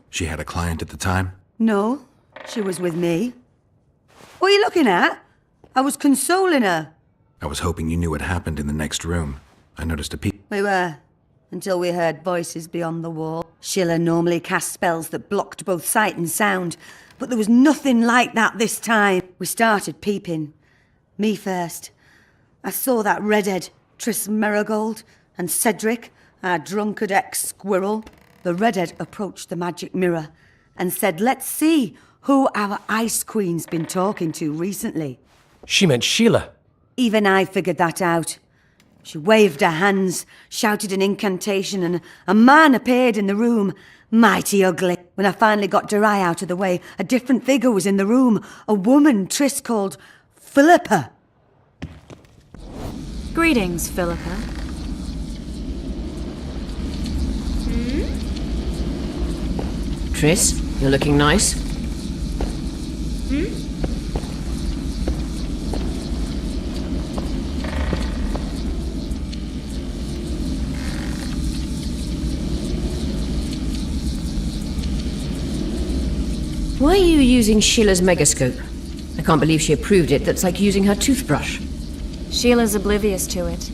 She had a client at the time? No, she was with me. What are you looking at? I was consoling her. I was hoping you knew what happened in the next room. I noticed a peep. We were, until we heard voices beyond the wall. Sheila normally cast spells that blocked both sight and sound, but there was nothing like that this time. We started peeping. Me first. I saw that redhead, Triss Merigold, and Cedric, our drunkard ex-squirrel. The redhead approached the magic mirror and said, "Let's see who our Ice Queen's been talking to recently." She meant Sheila. Even I figured that out. She waved her hands, shouted an incantation, and a man appeared in the room, mighty ugly. When I finally got Durai out of the way, a different figure was in the room, a woman Triss called Philippa. Greetings, Philippa. Triss, you're looking nice. Why are you using Sheila's megascope? I can't believe she approved it. That's like using her toothbrush. Sheila's oblivious to it.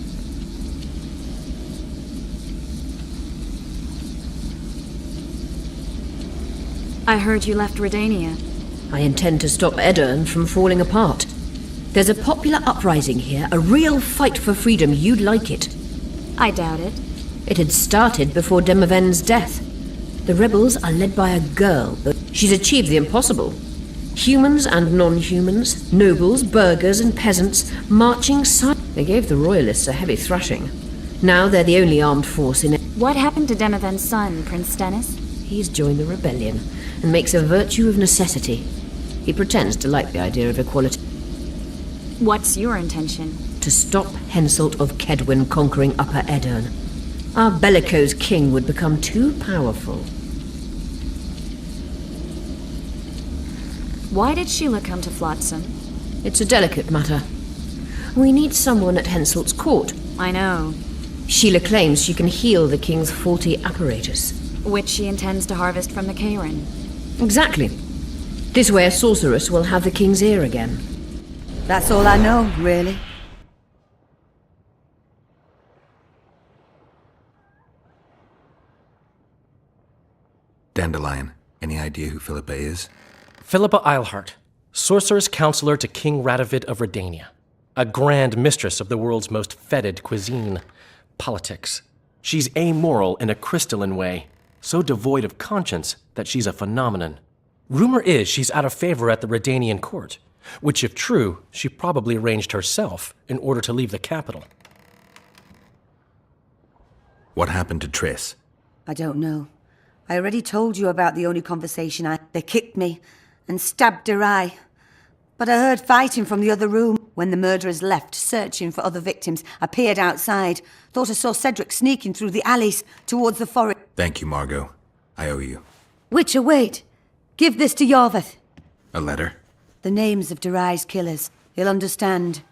I heard you left Redania. I intend to stop Edirne from falling apart. There's a popular uprising here, a real fight for freedom. You'd like it. I doubt it. It had started before Demoven's death. The rebels are led by a girl, but she's achieved the impossible. Humans and non-humans, nobles, burghers and peasants, marching side. They gave the royalists a heavy thrashing. Now they're the only armed force in it. What happened to Demoven's son, Prince Stennis? He's joined the rebellion and makes a virtue of necessity. He pretends to like the idea of equality. What's your intention? To stop Henselt of Kedwen conquering Upper Edirne. Our bellicose king would become too powerful. Why did Sheila come to Flotsam? It's a delicate matter. We need someone at Henselt's court. I know. Sheila claims she can heal the king's faulty apparatus. Which she intends to harvest from the Cairn. Exactly. This way a sorceress will have the king's ear again. That's all I know, really. Dandelion, any idea who Philippa is? Philippa Eilhart, sorceress counselor to King Radovid of Redania. A grand mistress of the world's most fetid cuisine, politics. She's amoral in a crystalline way, so devoid of conscience that she's a phenomenon. Rumor is she's out of favor at the Redanian court, which if true, she probably arranged herself in order to leave the capital. What happened to Triss? I don't know. I already told you about the only conversation They kicked me and stabbed Durai. But I heard fighting from the other room. When the murderers left, searching for other victims, I peered outside. Thought I saw Cedric sneaking through the alleys towards the forest. Thank you, Margot. I owe you. Witcher, wait. Give this to Yorveth. A letter? The names of Durai's killers. He'll understand.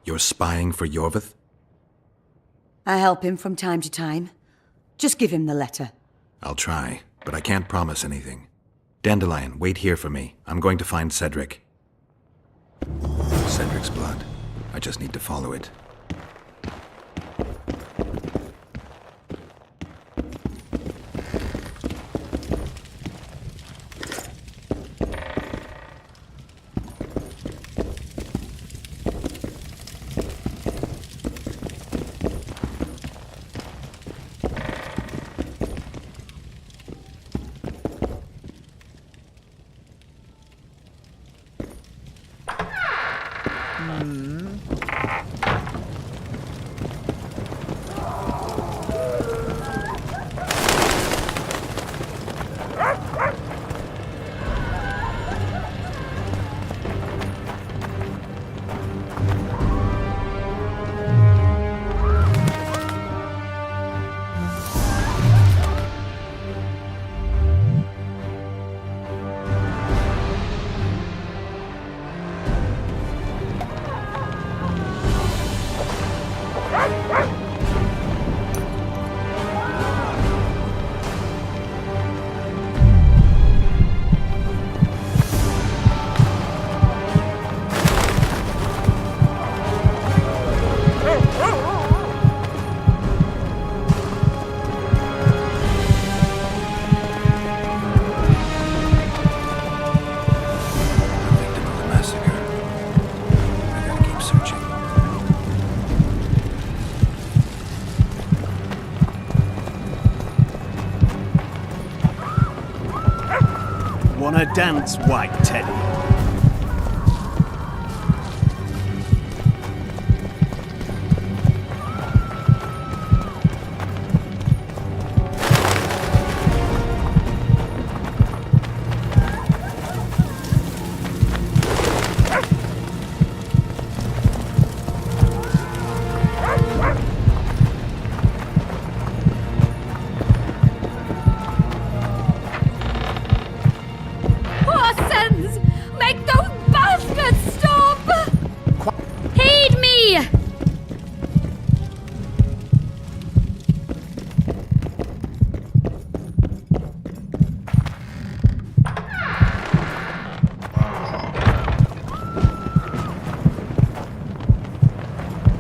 You're spying for Yorveth? I help him from time to time. Just give him the letter. I'll try, but I can't promise anything. Dandelion, wait here for me. I'm going to find Cedric. Cedric's blood. I just need to follow it. Wanna dance, White Teddy? Horsens! Make those bastards stop! Heed me!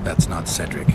That's not Cedric.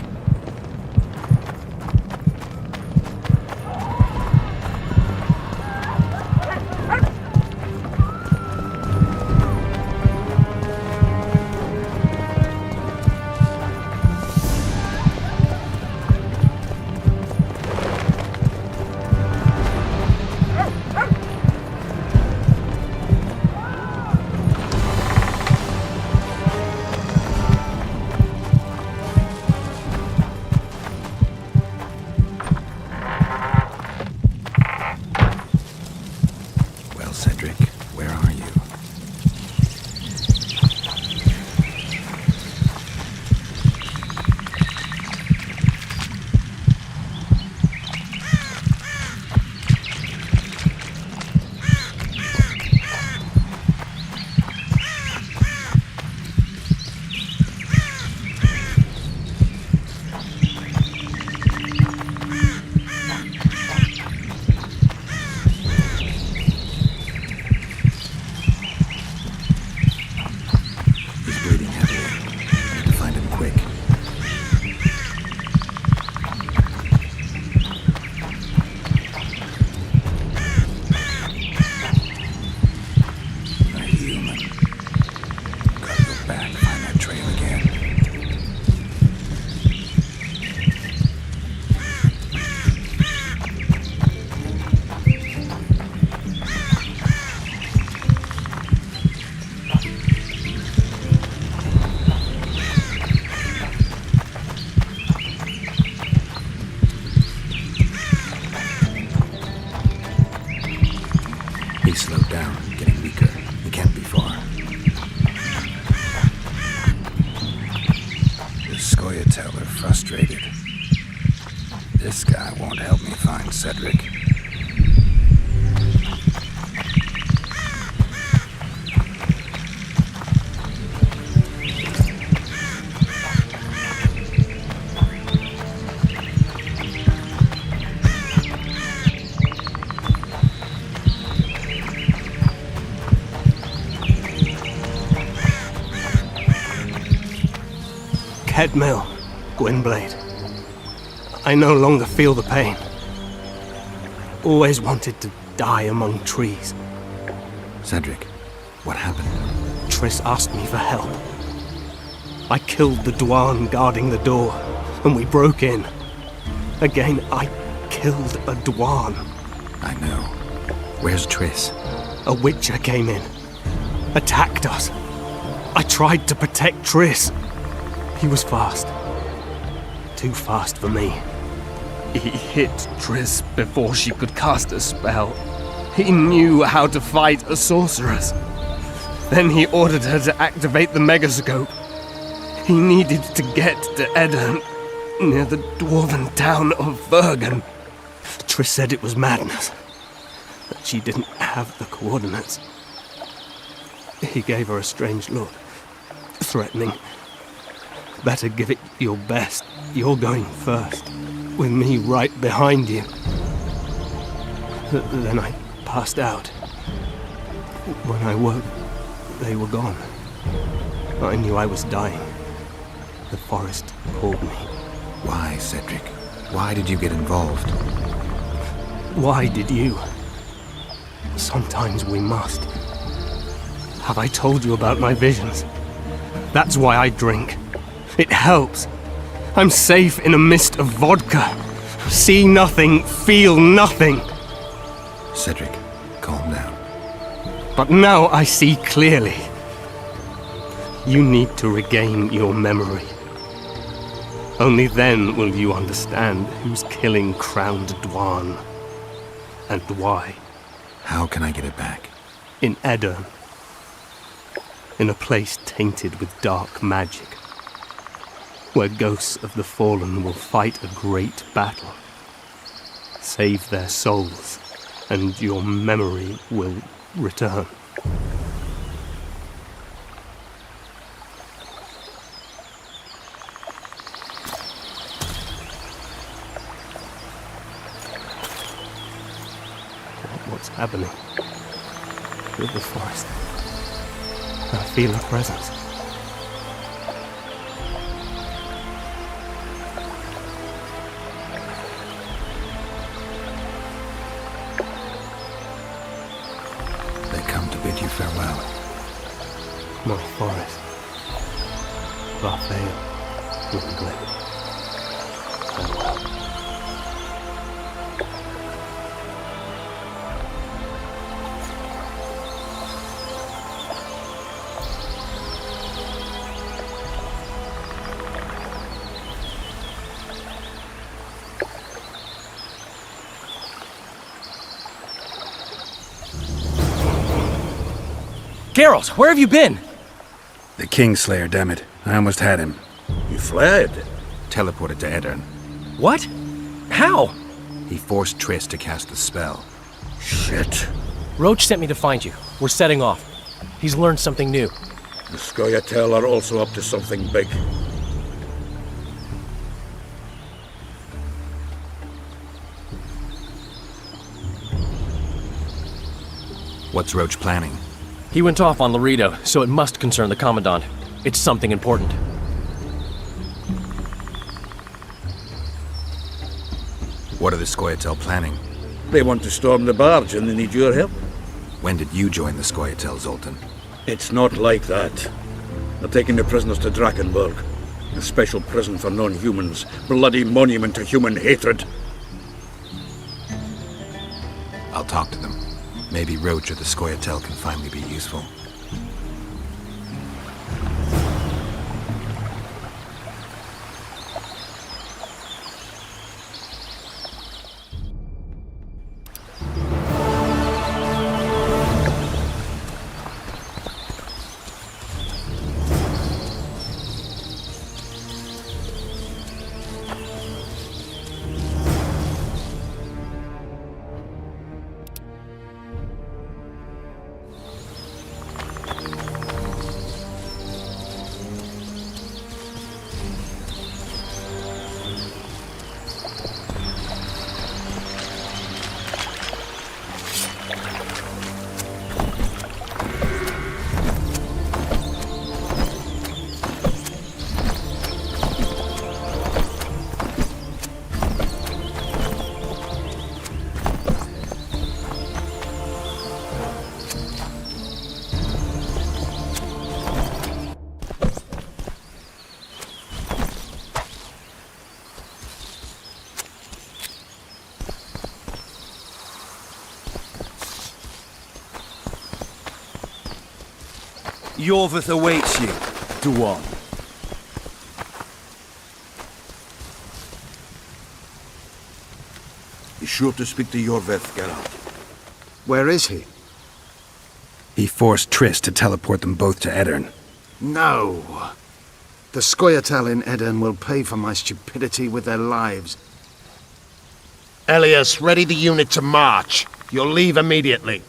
Well, Cedric, where are you? He's breathing heavily. Need to find him quick. A human. Gotta go back, find that trail again. He slowed down, getting weaker. He can't be far. The Scoia'tael are frustrated. This guy won't help me find Cedric. Kedmil, Gwynblade. I no longer feel the pain. Always wanted to die among trees. Cedric, what happened? Triss asked me for help. I killed the Dwarn guarding the door, and we broke in. Again, I killed a Dwarn. I know. Where's Triss? A Witcher came in, attacked us. I tried to protect Triss. He was fast. Too fast for me. He hit Triss before she could cast a spell. He knew how to fight a sorceress. Then he ordered her to activate the Megascope. He needed to get to Edirn, near the dwarven town of Vergen. Triss said it was madness, that she didn't have the coordinates. He gave her a strange look, threatening. Better give it your best. You're going first, with me right behind you. Then I passed out. When I woke, they were gone. I knew I was dying. The forest called me. Why, Cedric? Why did you get involved? Why did you? Sometimes we must. Have I told you about my visions? That's why I drink. It helps. I'm safe in a mist of vodka. See nothing, feel nothing. Cedric, calm down. But now I see clearly. You need to regain your memory. Only then will you understand who's killing Crowned Dwan. And why. How can I get it back? In Edirn. In a place tainted with dark magic. Where ghosts of the fallen will fight a great battle. Save their souls, and your memory will return. What's happening? With the forest. I feel a presence. They come to bid you farewell. My forest. Raphael. Gwynblade. Farewell. Geralt, where have you been? The Kingslayer, damn it. I almost had him. He fled. Teleported to Edirn. What? How? He forced Triss to cast the spell. Shit. Roach sent me to find you. We're setting off. He's learned something new. The Scoia'tael are also up to something big. What's Roach planning? He went off on Laredo, so it must concern the Commandant. It's something important. What are the Scoia'tael planning? They want to storm the barge and they need your help. When did you join the Scoia'tael, Zoltan? It's not like that. They're taking the prisoners to Drakenberg. A special prison for non-humans. Bloody monument to human hatred. I'll talk to them. Maybe Roach or the Scoia'tael can finally be useful. Yorvith awaits you, Dwan. Be sure to speak to Yorvith, Geralt. Where is he? He forced Triss to teleport them both to Edirn. No. The Scoia'tael in Edirn will pay for my stupidity with their lives. Elias, ready the unit to march. You'll leave immediately.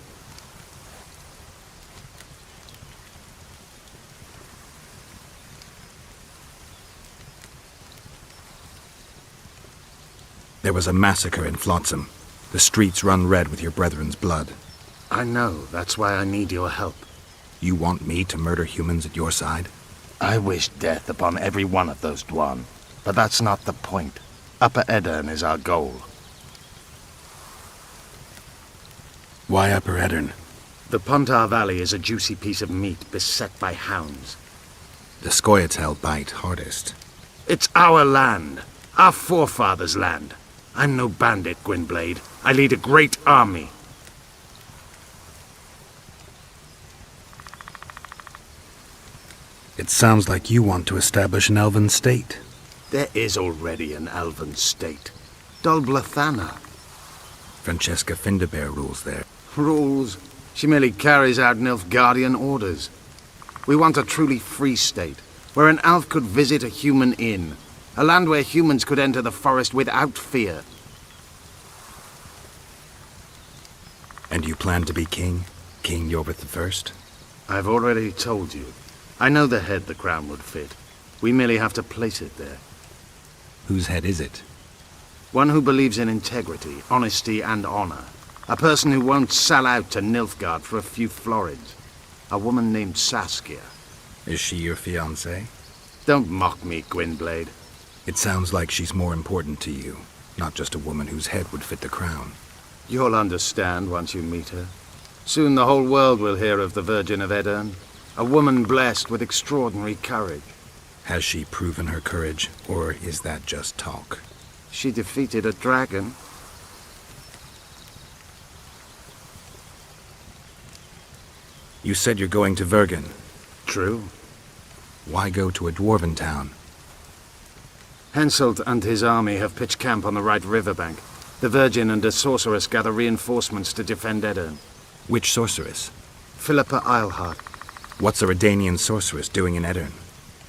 There was a massacre in Flotsam. The streets run red with your brethren's blood. I know. That's why I need your help. You want me to murder humans at your side? I wish death upon every one of those Dwan. But that's not the point. Upper Edirn is our goal. Why Upper Edirn? The Pontar Valley is a juicy piece of meat beset by hounds. The Scoia'tael bite hardest. It's our land. Our forefathers' land. I'm no bandit, Gwynblade. I lead a great army. It sounds like you want to establish an elven state. There is already an elven state. Dol Blathanna. Francesca Findabair rules there. Rules? She merely carries out Nilfgaardian orders. We want a truly free state, where an elf could visit a human inn. A land where humans could enter the forest without fear. And you plan to be king? King Yorvith I? I've already told you. I know the head the crown would fit. We merely have to place it there. Whose head is it? One who believes in integrity, honesty, and honor. A person who won't sell out to Nilfgaard for a few florins. A woman named Saskia. Is she your fiancée? Don't mock me, Gwynblade. It sounds like she's more important to you, not just a woman whose head would fit the crown. You'll understand once you meet her. Soon the whole world will hear of the Virgin of Aedirn. A woman blessed with extraordinary courage. Has she proven her courage, or is that just talk? She defeated a dragon. You said you're going to Vergen. True. Why go to a dwarven town? Henselt and his army have pitched camp on the right riverbank. The Virgin and a sorceress gather reinforcements to defend Aedirn. Which sorceress? Philippa Eilhart. What's a Redanian sorceress doing in Aedirn?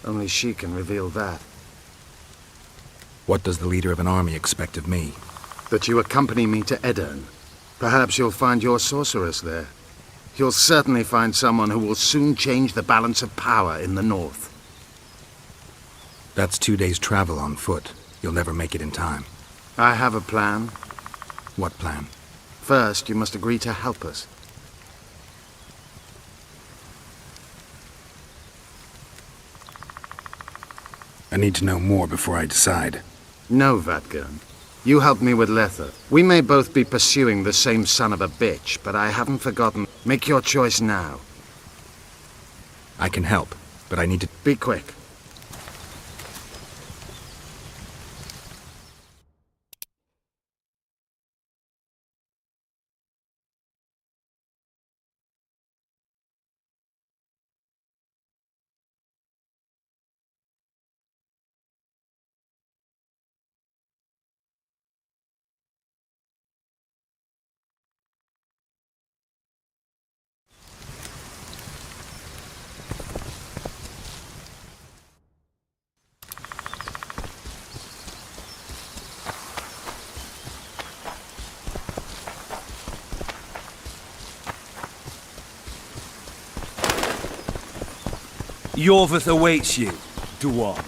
Only she can reveal that. What does the leader of an army expect of me? That you accompany me to Aedirn. Perhaps you'll find your sorceress there. You'll certainly find someone who will soon change the balance of power in the north. That's 2 days' travel on foot. You'll never make it in time. I have a plan. What plan? First, you must agree to help us. I need to know more before I decide. No, Vatgern. You helped me with Lether. We may both be pursuing the same son of a bitch, but I haven't forgotten. Make your choice now. I can help, but I need to... Be quick. Yorvith awaits you, Duan.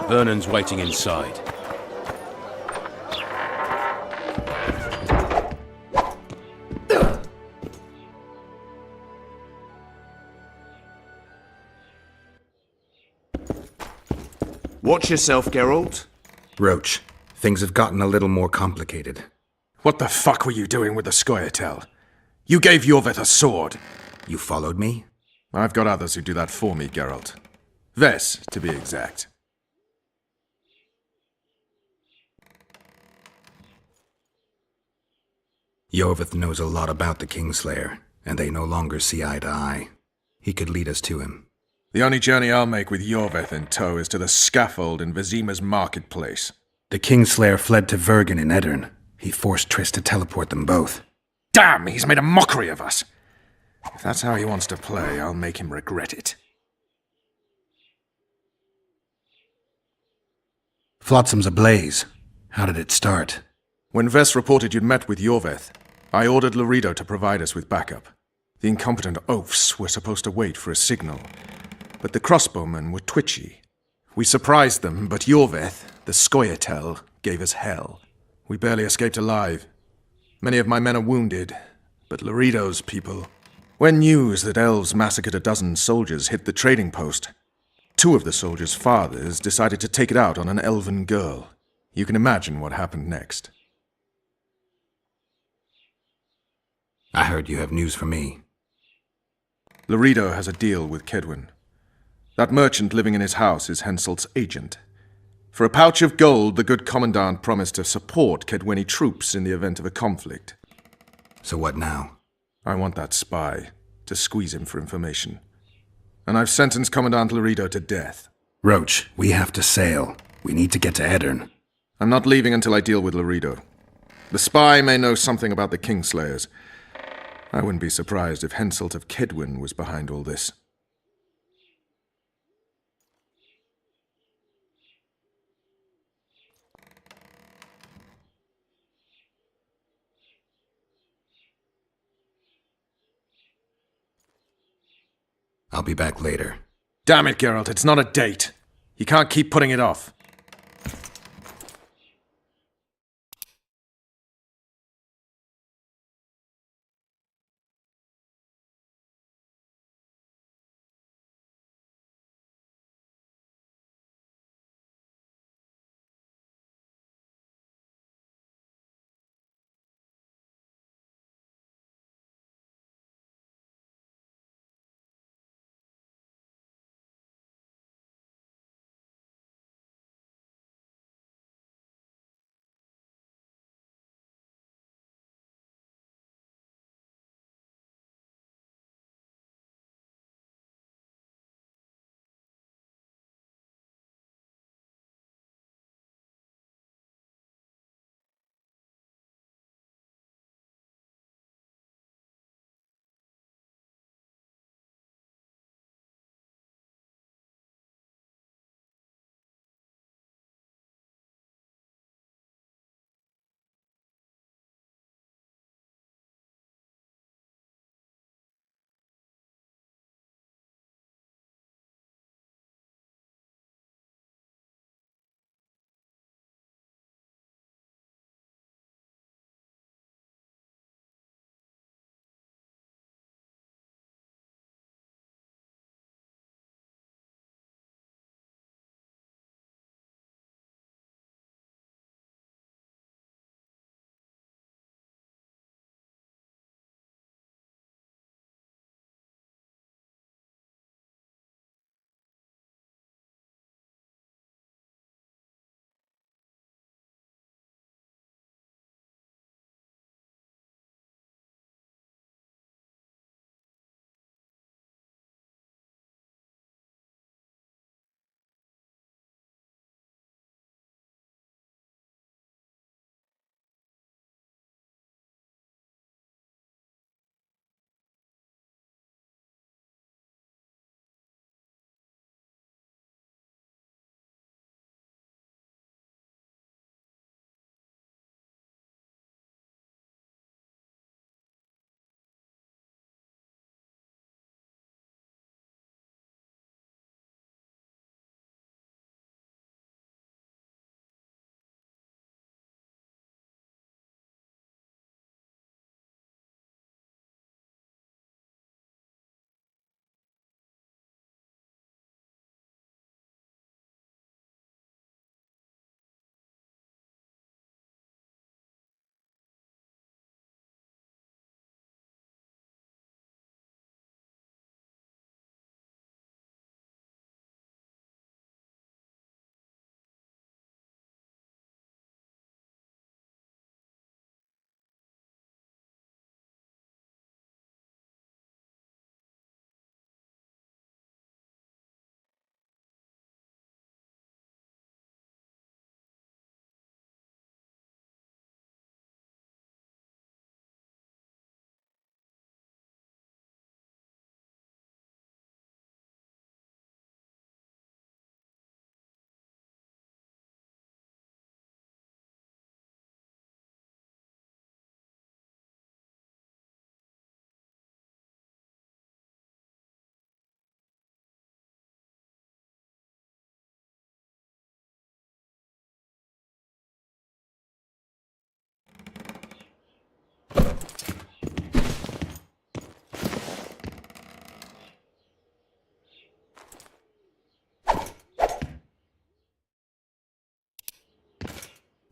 Vernon's waiting inside. Watch yourself, Geralt. Roach, things have gotten a little more complicated. What the fuck were you doing with the Scoia'tael? You gave Yorvith a sword. You followed me? I've got others who do that for me, Geralt. Ves, to be exact. Yorvith knows a lot about the Kingslayer, and they no longer see eye to eye. He could lead us to him. The only journey I'll make with Yorvith in tow is to the scaffold in Vizima's marketplace. The Kingslayer fled to Vergen in Eddern. He forced Triss to teleport them both. Damn, he's made a mockery of us! If that's how he wants to play, I'll make him regret it. Flotsam's ablaze. How did it start? When Vess reported you'd met with Yorvith, I ordered Lorido to provide us with backup. The incompetent oafs were supposed to wait for a signal, but the crossbowmen were twitchy. We surprised them, but Yorvith, the Scoia'tael, gave us hell. We barely escaped alive. Many of my men are wounded, but Lorido's people... When news that elves massacred a dozen soldiers hit the trading post, 2 of the soldiers' fathers decided to take it out on an elven girl. You can imagine what happened next. I heard you have news for me. Lorido has a deal with Kedwin. That merchant living in his house is Henselt's agent. For a pouch of gold, the good commandant promised to support Kedweni troops in the event of a conflict. So what now? I want that spy, to squeeze him for information. And I've sentenced Commandant Lorido to death. Roach, we have to sail. We need to get to Eddern. I'm not leaving until I deal with Lorido. The spy may know something about the Kingslayers. I wouldn't be surprised if Henselt of Kedwin was behind all this. I'll be back later. Damn it, Geralt, it's not a date. You can't keep putting it off.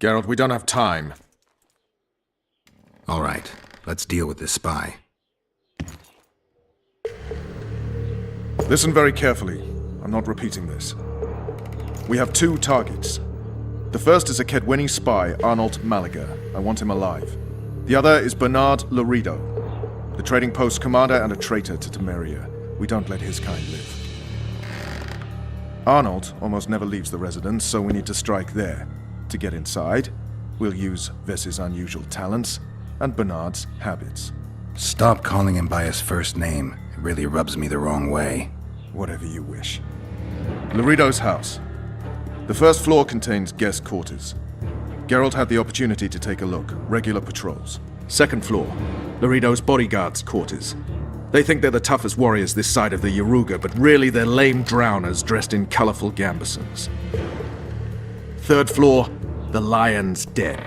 Geralt, we don't have time. All right, let's deal with this spy. Listen very carefully. I'm not repeating this. We have 2 targets. The first is a Kedweni spy, Arnold Malaga. I want him alive. The other is Bernard Laredo, the trading post commander and a traitor to Temeria. We don't let his kind live. Arnold almost never leaves the residence, so we need to strike there. To get inside, we'll use Vess's unusual talents and Bernard's habits. Stop calling him by his first name. It really rubs me the wrong way. Whatever you wish. Laredo's house. The first floor contains guest quarters. Geralt had the opportunity to take a look. Regular patrols. Second floor. Laredo's bodyguards' quarters. They think they're the toughest warriors this side of the Yaruga, but really they're lame drowners dressed in colorful gambesons. Third floor, the Lion's Den.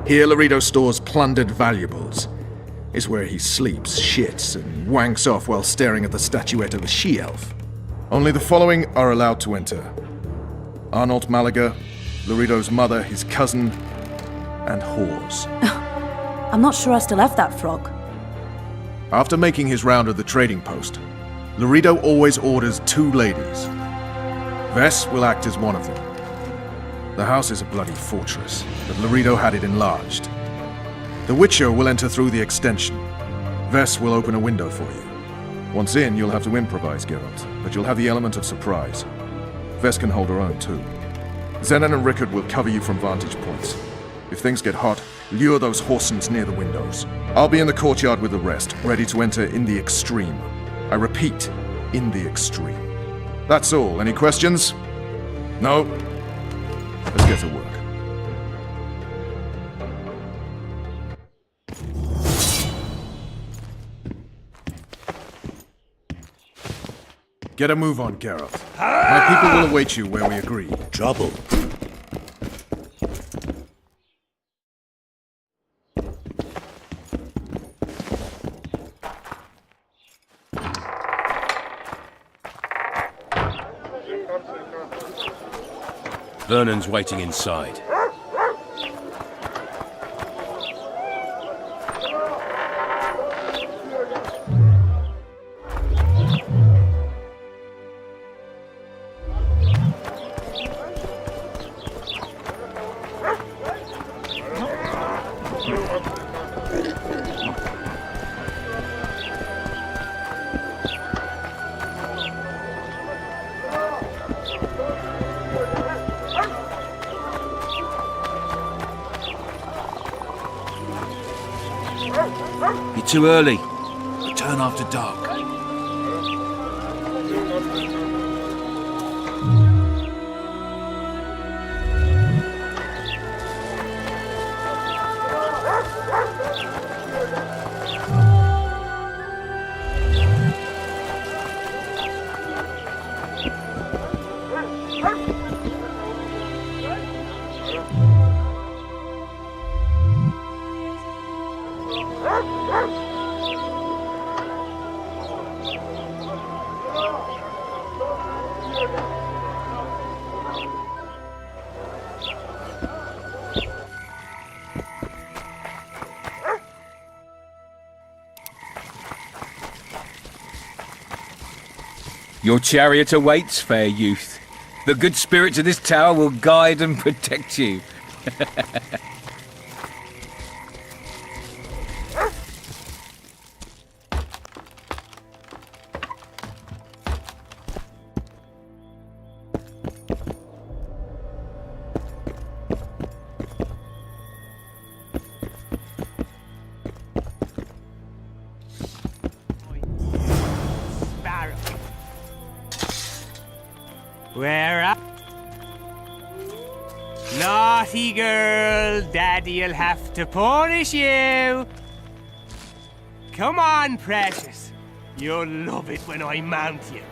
Here Laredo stores plundered valuables. It's where he sleeps, shits, and wanks off while staring at the statuette of a she-elf. Only the following are allowed to enter. Arnold Malaga, Laredo's mother, his cousin, and whores. I'm not sure I still have that frog. After making his round of the trading post, Laredo always orders 2 ladies. Vess will act as one of them. The house is a bloody fortress, but Laredo had it enlarged. The Witcher will enter through the extension. Vess will open a window for you. Once in, you'll have to improvise, Geralt, but you'll have the element of surprise. Vess can hold her own, too. Zenon and Rickard will cover you from vantage points. If things get hot, lure those horsens near the windows. I'll be in the courtyard with the rest, ready to enter in the extreme. I repeat, in the extreme. That's all. Any questions? No? Let's get to work. Get a move on, Geralt. My people will await you where we agreed. Trouble. Vernon's waiting inside. You're too early. Return after dark. Your chariot awaits, fair youth. The good spirits of this tower will guide and protect you. Where up? Naughty girl, Daddy'll have to punish you. Come on, precious. You'll love it when I mount you.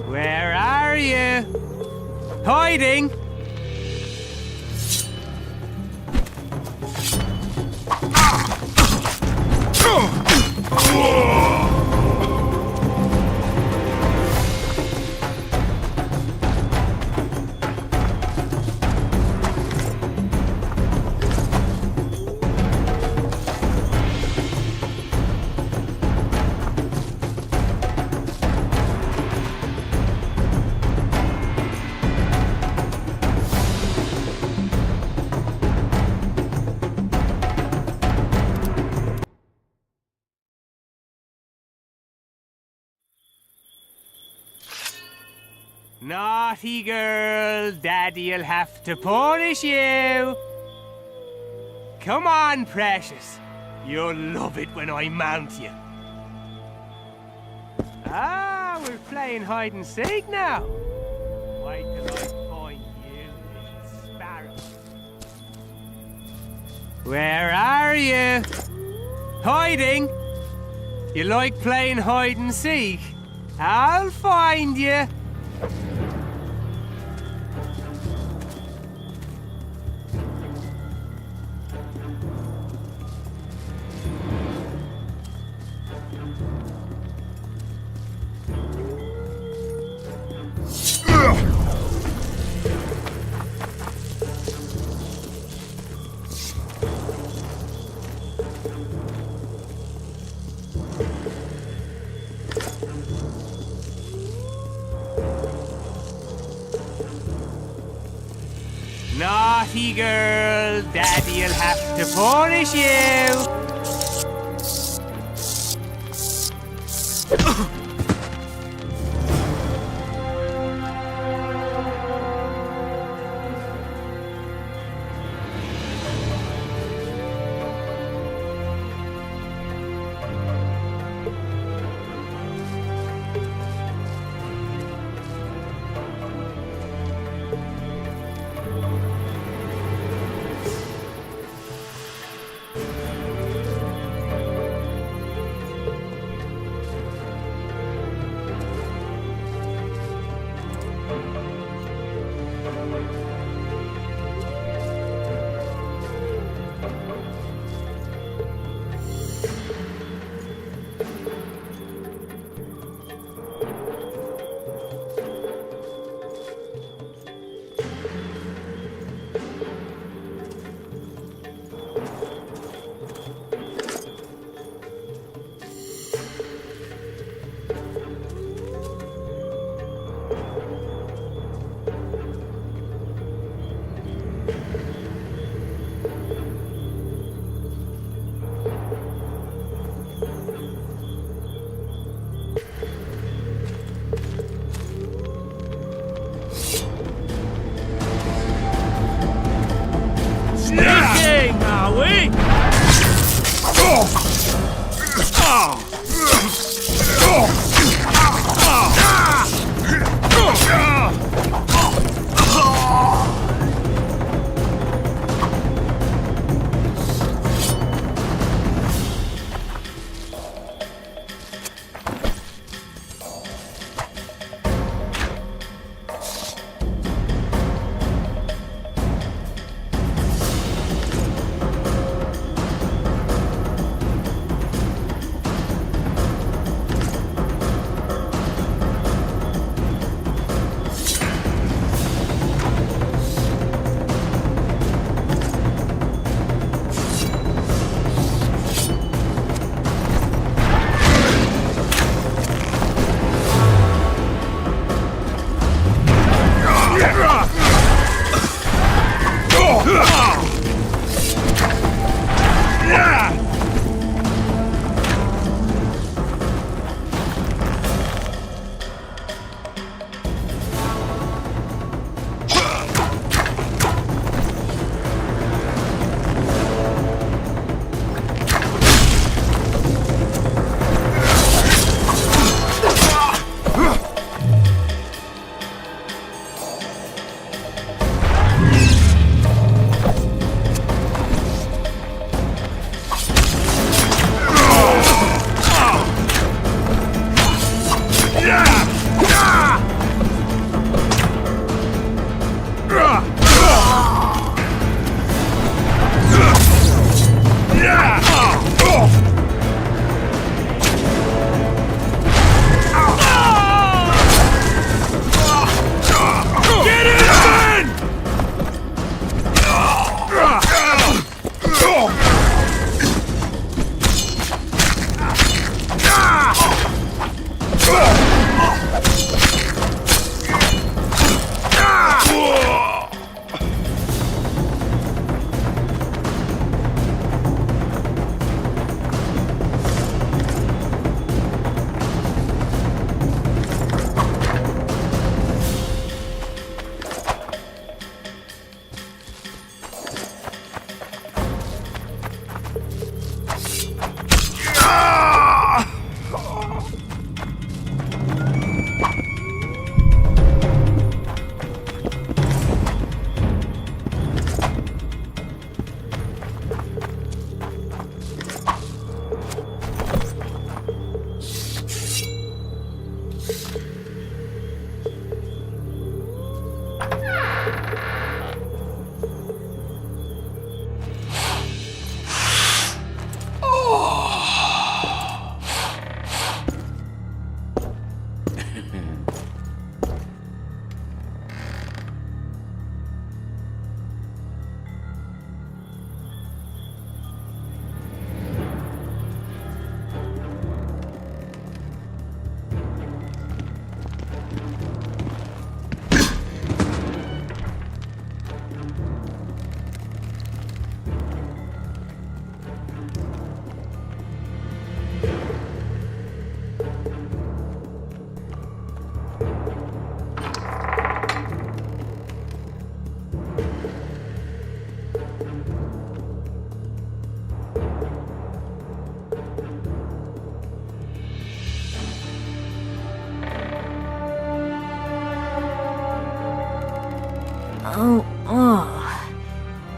Where are you? Hiding? Naughty girl, Daddy'll have to punish you. Come on, precious. You'll love it when I mount you. Ah, we're playing hide and seek now. Wait till I find you, little sparrow. Where are you? Hiding? You like playing hide and seek? I'll find you. Naughty girl, Daddy'll have to punish you. Sneaking, are we?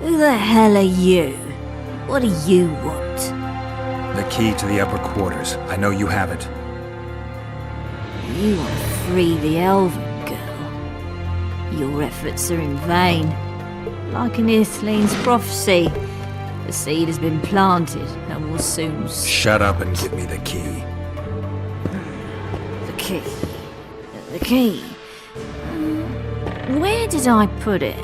Who the hell are you? What do you want? The key to the upper quarters. I know you have it. You want to free the elven girl. Your efforts are in vain. Like an Ithleen's prophecy, the seed has been planted and will soon... Shut up and give me the key. The key. The key. Where did I put it?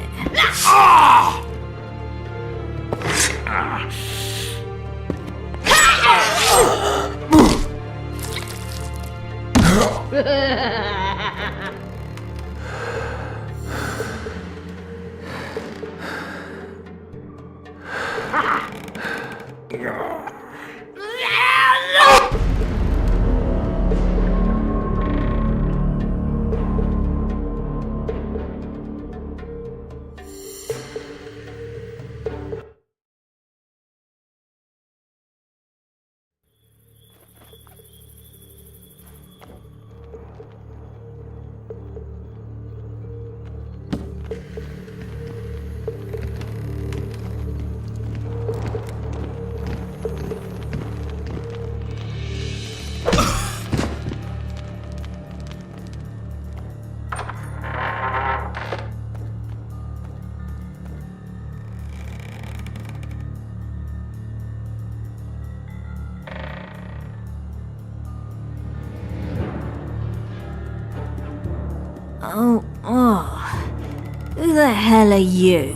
Who the hell are you?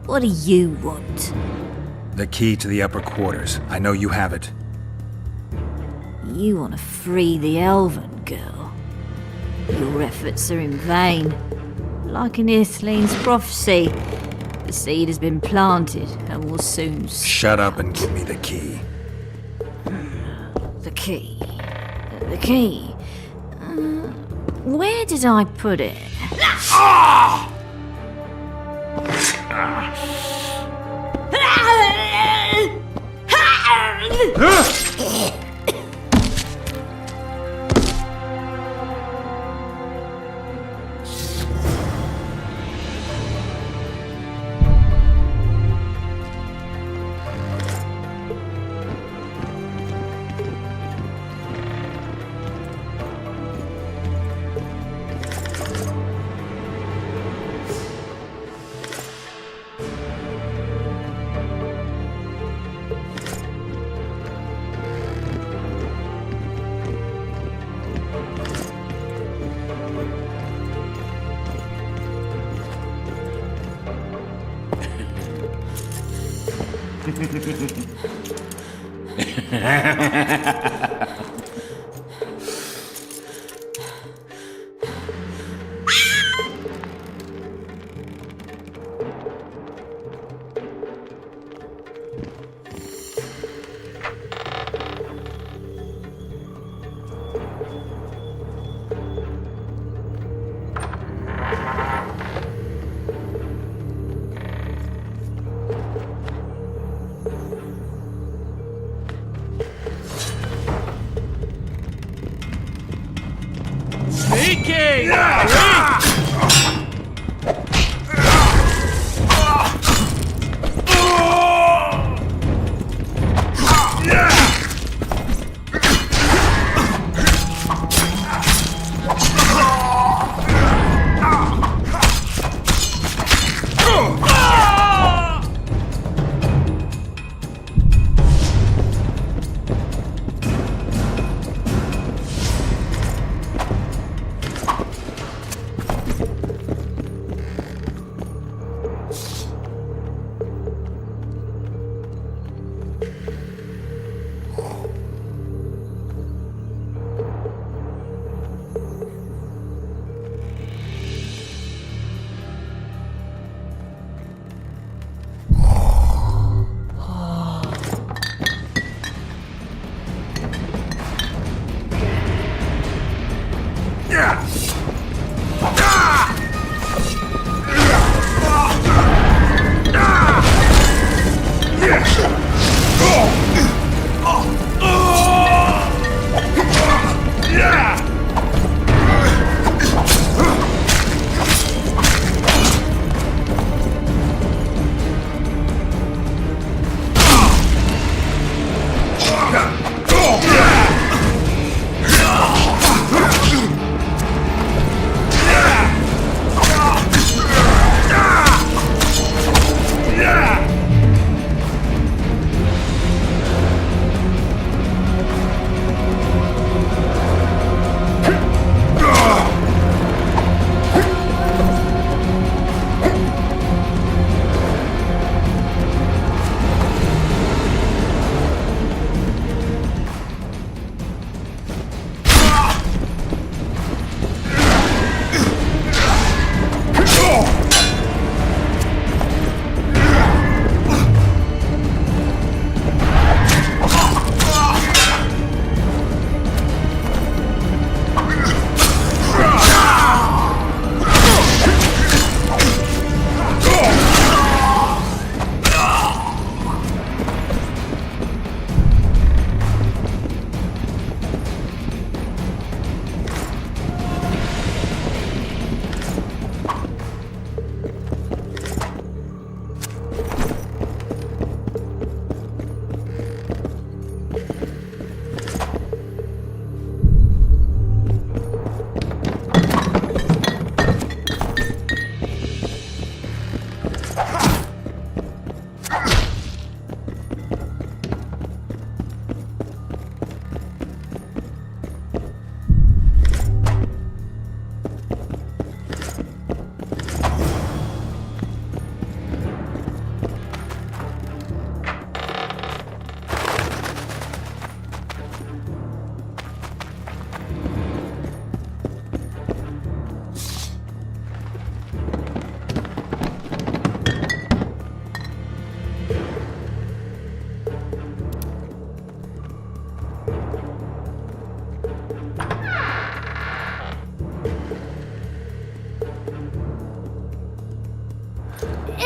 What do you want? The key to the upper quarters. I know you have it. You want to free the elven girl. Your efforts are in vain. Like an Ithleen's prophecy, the seed has been planted and will soon... Shut up and give me the key. The key. The key. Where did I put it? Sneaky!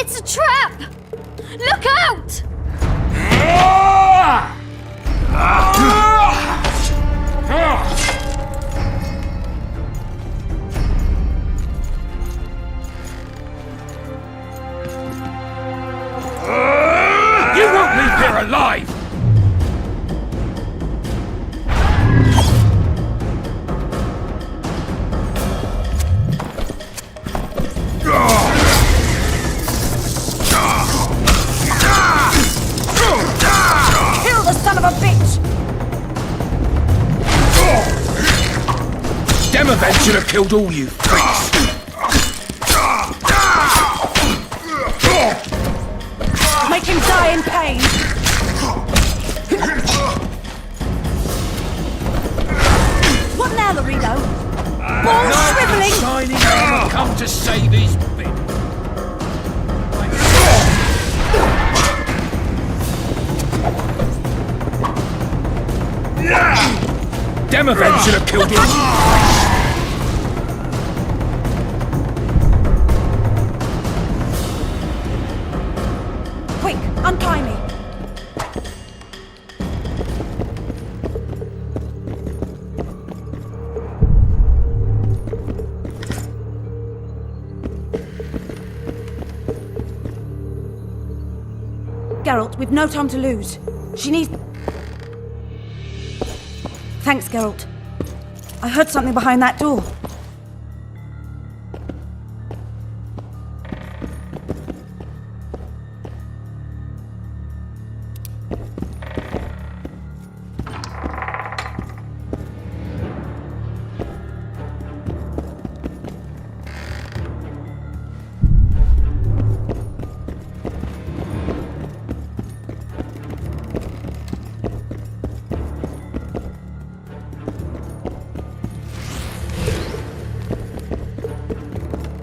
It's a trap! Look out! You won't leave here alive! Kill the son of a bitch! Demovan should have killed all you freaks! Make him die in pain! What now, Laredo? Balls shriveling! Shining armor come to save his bit. Demovan should have killed him. Quick, untie me! Geralt, we've no time to lose. She needs... Thanks, Geralt. I heard something behind that door.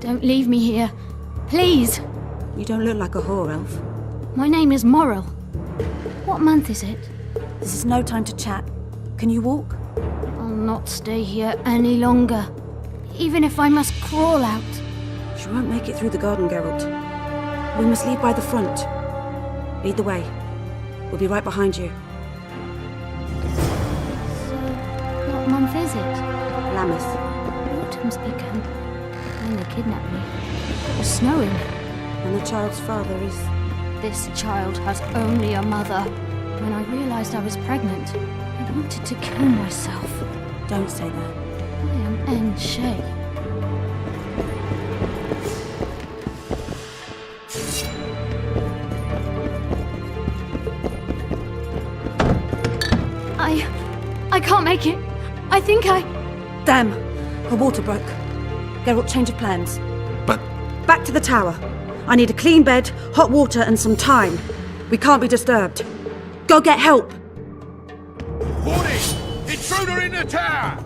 Don't leave me here. Please. You don't look like a whore elf. My name is Morrill. What month is it? This is no time to chat. Can you walk? I'll not stay here any longer. Even if I must crawl out. She won't make it through the garden, Geralt. We must leave by the front. Lead the way. We'll be right behind you. So, what month is it? Lammas. Autumn's begun. When they kidnapped me, it was snowing. And the child's father is... This child has only a mother. When I realized I was pregnant, I wanted to kill myself. Don't say that. I am Anne Shea. I can't make it. I think I... Damn! Her water broke. Geralt, change of plans. But... Back to the tower. I need a clean bed, hot water, and some time. We can't be disturbed. Go get help! Warning! Intruder in the tower!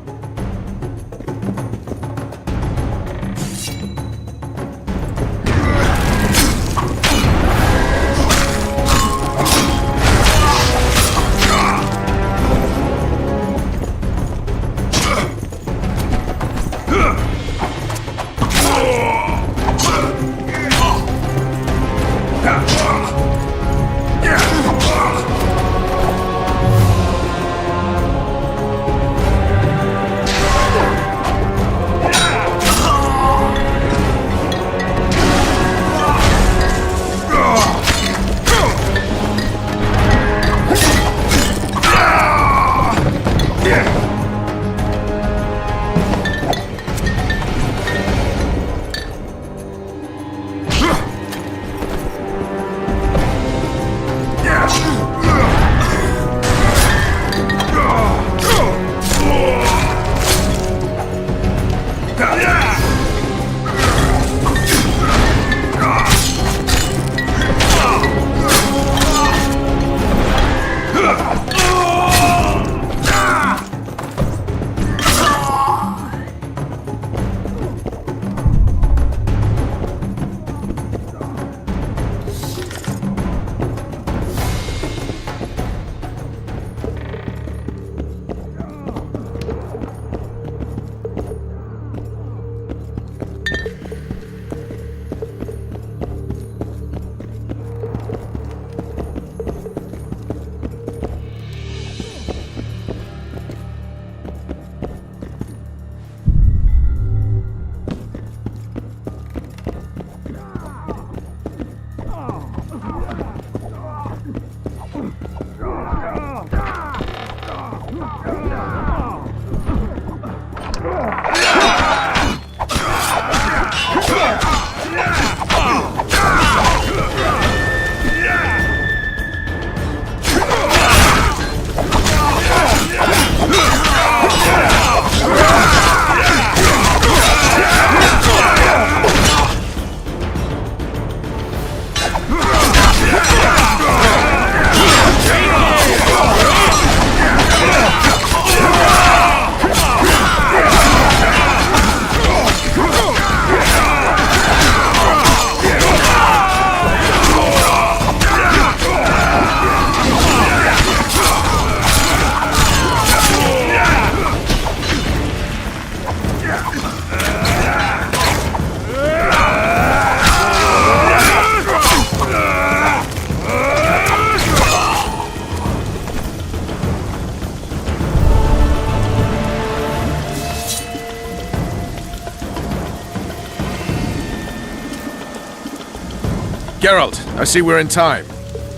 Geralt, I see we're in time.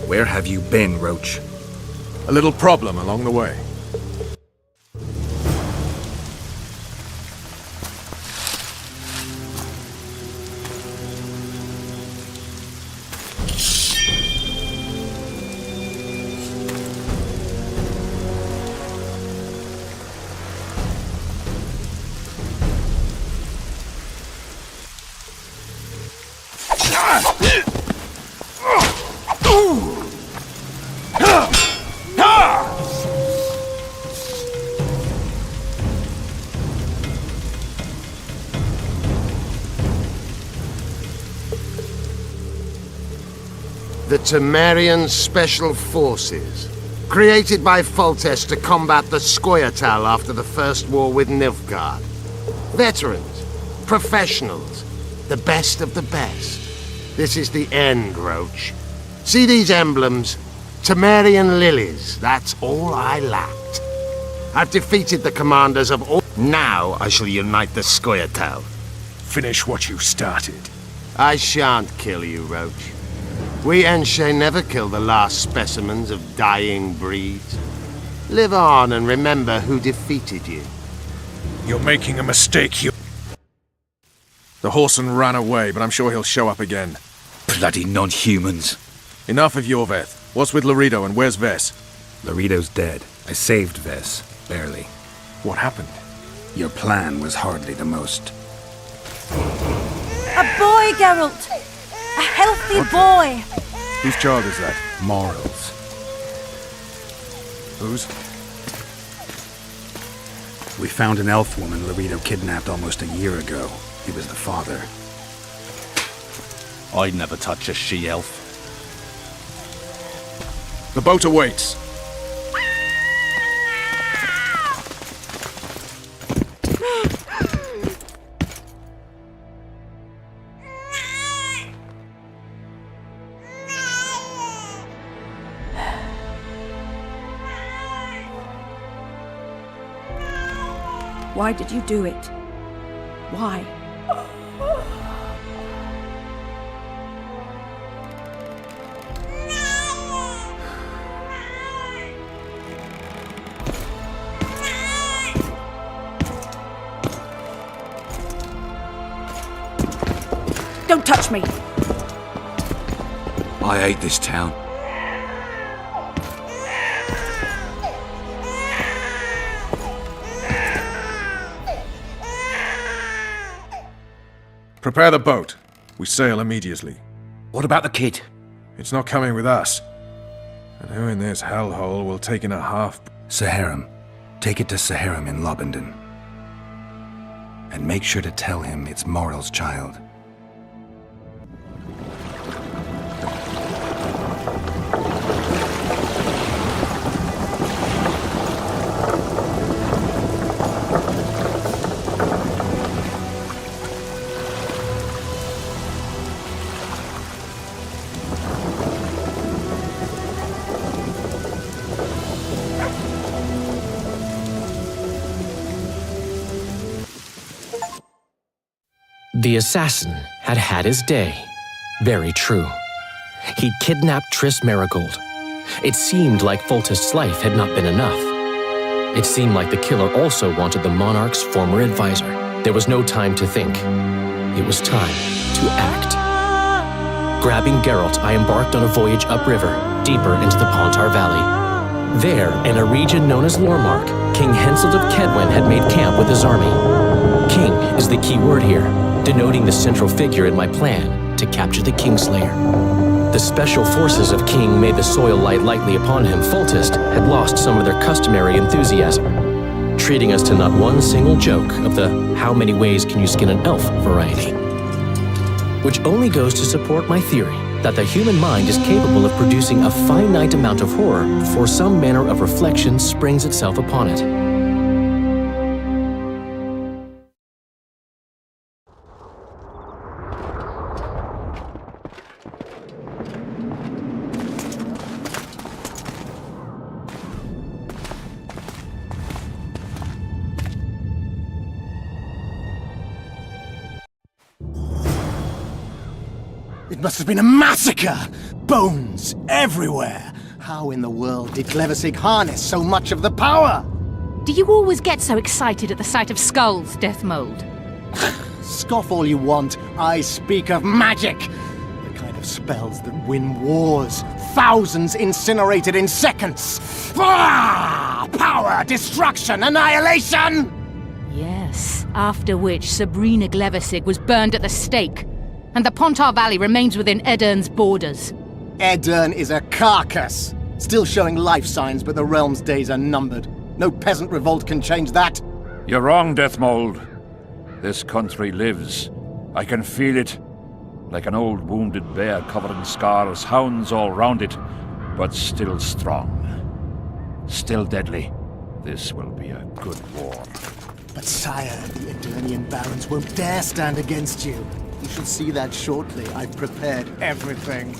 Where have you been, Roach? A little problem along the way. The Temerian Special Forces, created by Foltest to combat the Scoia'tael after the First War with Nilfgaard. Veterans, professionals, the best of the best. This is the end, Roach. See these emblems? Temerian lilies, that's all I lacked. I've defeated the commanders of all... Now I shall unite the Scoia'tael. Finish what you started. I shan't kill you, Roach. We Enshe never kill the last specimens of dying breeds. Live on and remember who defeated you. You're making a mistake, you... The Whoreson ran away, but I'm sure he'll show up again. Bloody non-humans. Enough of Yorveth. What's with Loredo and where's Ves? Loredo's dead. I saved Ves. Barely. What happened? Your plan was hardly the most. A boy, Geralt! A healthy boy! Whose child is that? Morals. Whose? We found an elf woman Loredo kidnapped almost a year ago. He was the father. I'd never touch a she-elf. The boat awaits. Why did you do it? Why? Don't touch me! I hate this town. Prepare the boat. We sail immediately. What about the kid? It's not coming with us. And who in this hellhole will take in a half... Saharim. Take it to Saharim in Lobendon. And make sure to tell him it's Moral's child. The assassin had had his day. Very true. He'd kidnapped Triss Merigold. It seemed like Foltest's life had not been enough. It seemed like the killer also wanted the monarch's former advisor. There was no time to think. It was time to act. Grabbing Geralt, I embarked on a voyage upriver, deeper into the Pontar Valley. There, in a region known as Lormark, King Henselt of Kedwen had made camp with his army. King is the key word here, denoting the central figure in my plan to capture the Kingslayer. The special forces of King made the soil light lightly upon him. Foltest had lost some of their customary enthusiasm, treating us to not one single joke of the how many ways can you skin an elf variety. Which only goes to support my theory that the human mind is capable of producing a finite amount of horror before some manner of reflection springs itself upon it. must have been a massacre! Bones everywhere! How in the world did Glevissig harness so much of the power? Do you always get so excited at the sight of skulls, Deathmold? Scoff all you want, I speak of magic! The kind of spells that win wars. Thousands incinerated in seconds! Power, destruction, annihilation! Yes, after which Sabrina Glevissig was burned at the stake, and the Pontar Valley remains within Edern's borders. Edern is a carcass, still showing life signs, but the realm's days are numbered. No peasant revolt can change that. You're wrong, Deathmold. This country lives. I can feel it. Like an old wounded bear covered in scars, hounds all round it, but still strong. Still deadly. This will be a good war. But sire, the Eternian barons won't dare stand against you. You shall see that shortly. I've prepared everything.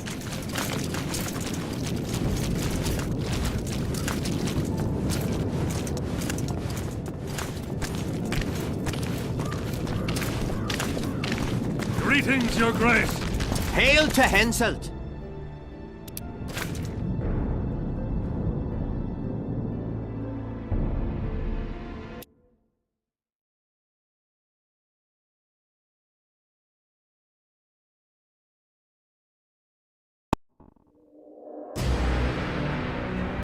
Greetings, Your Grace. Hail to Henselt!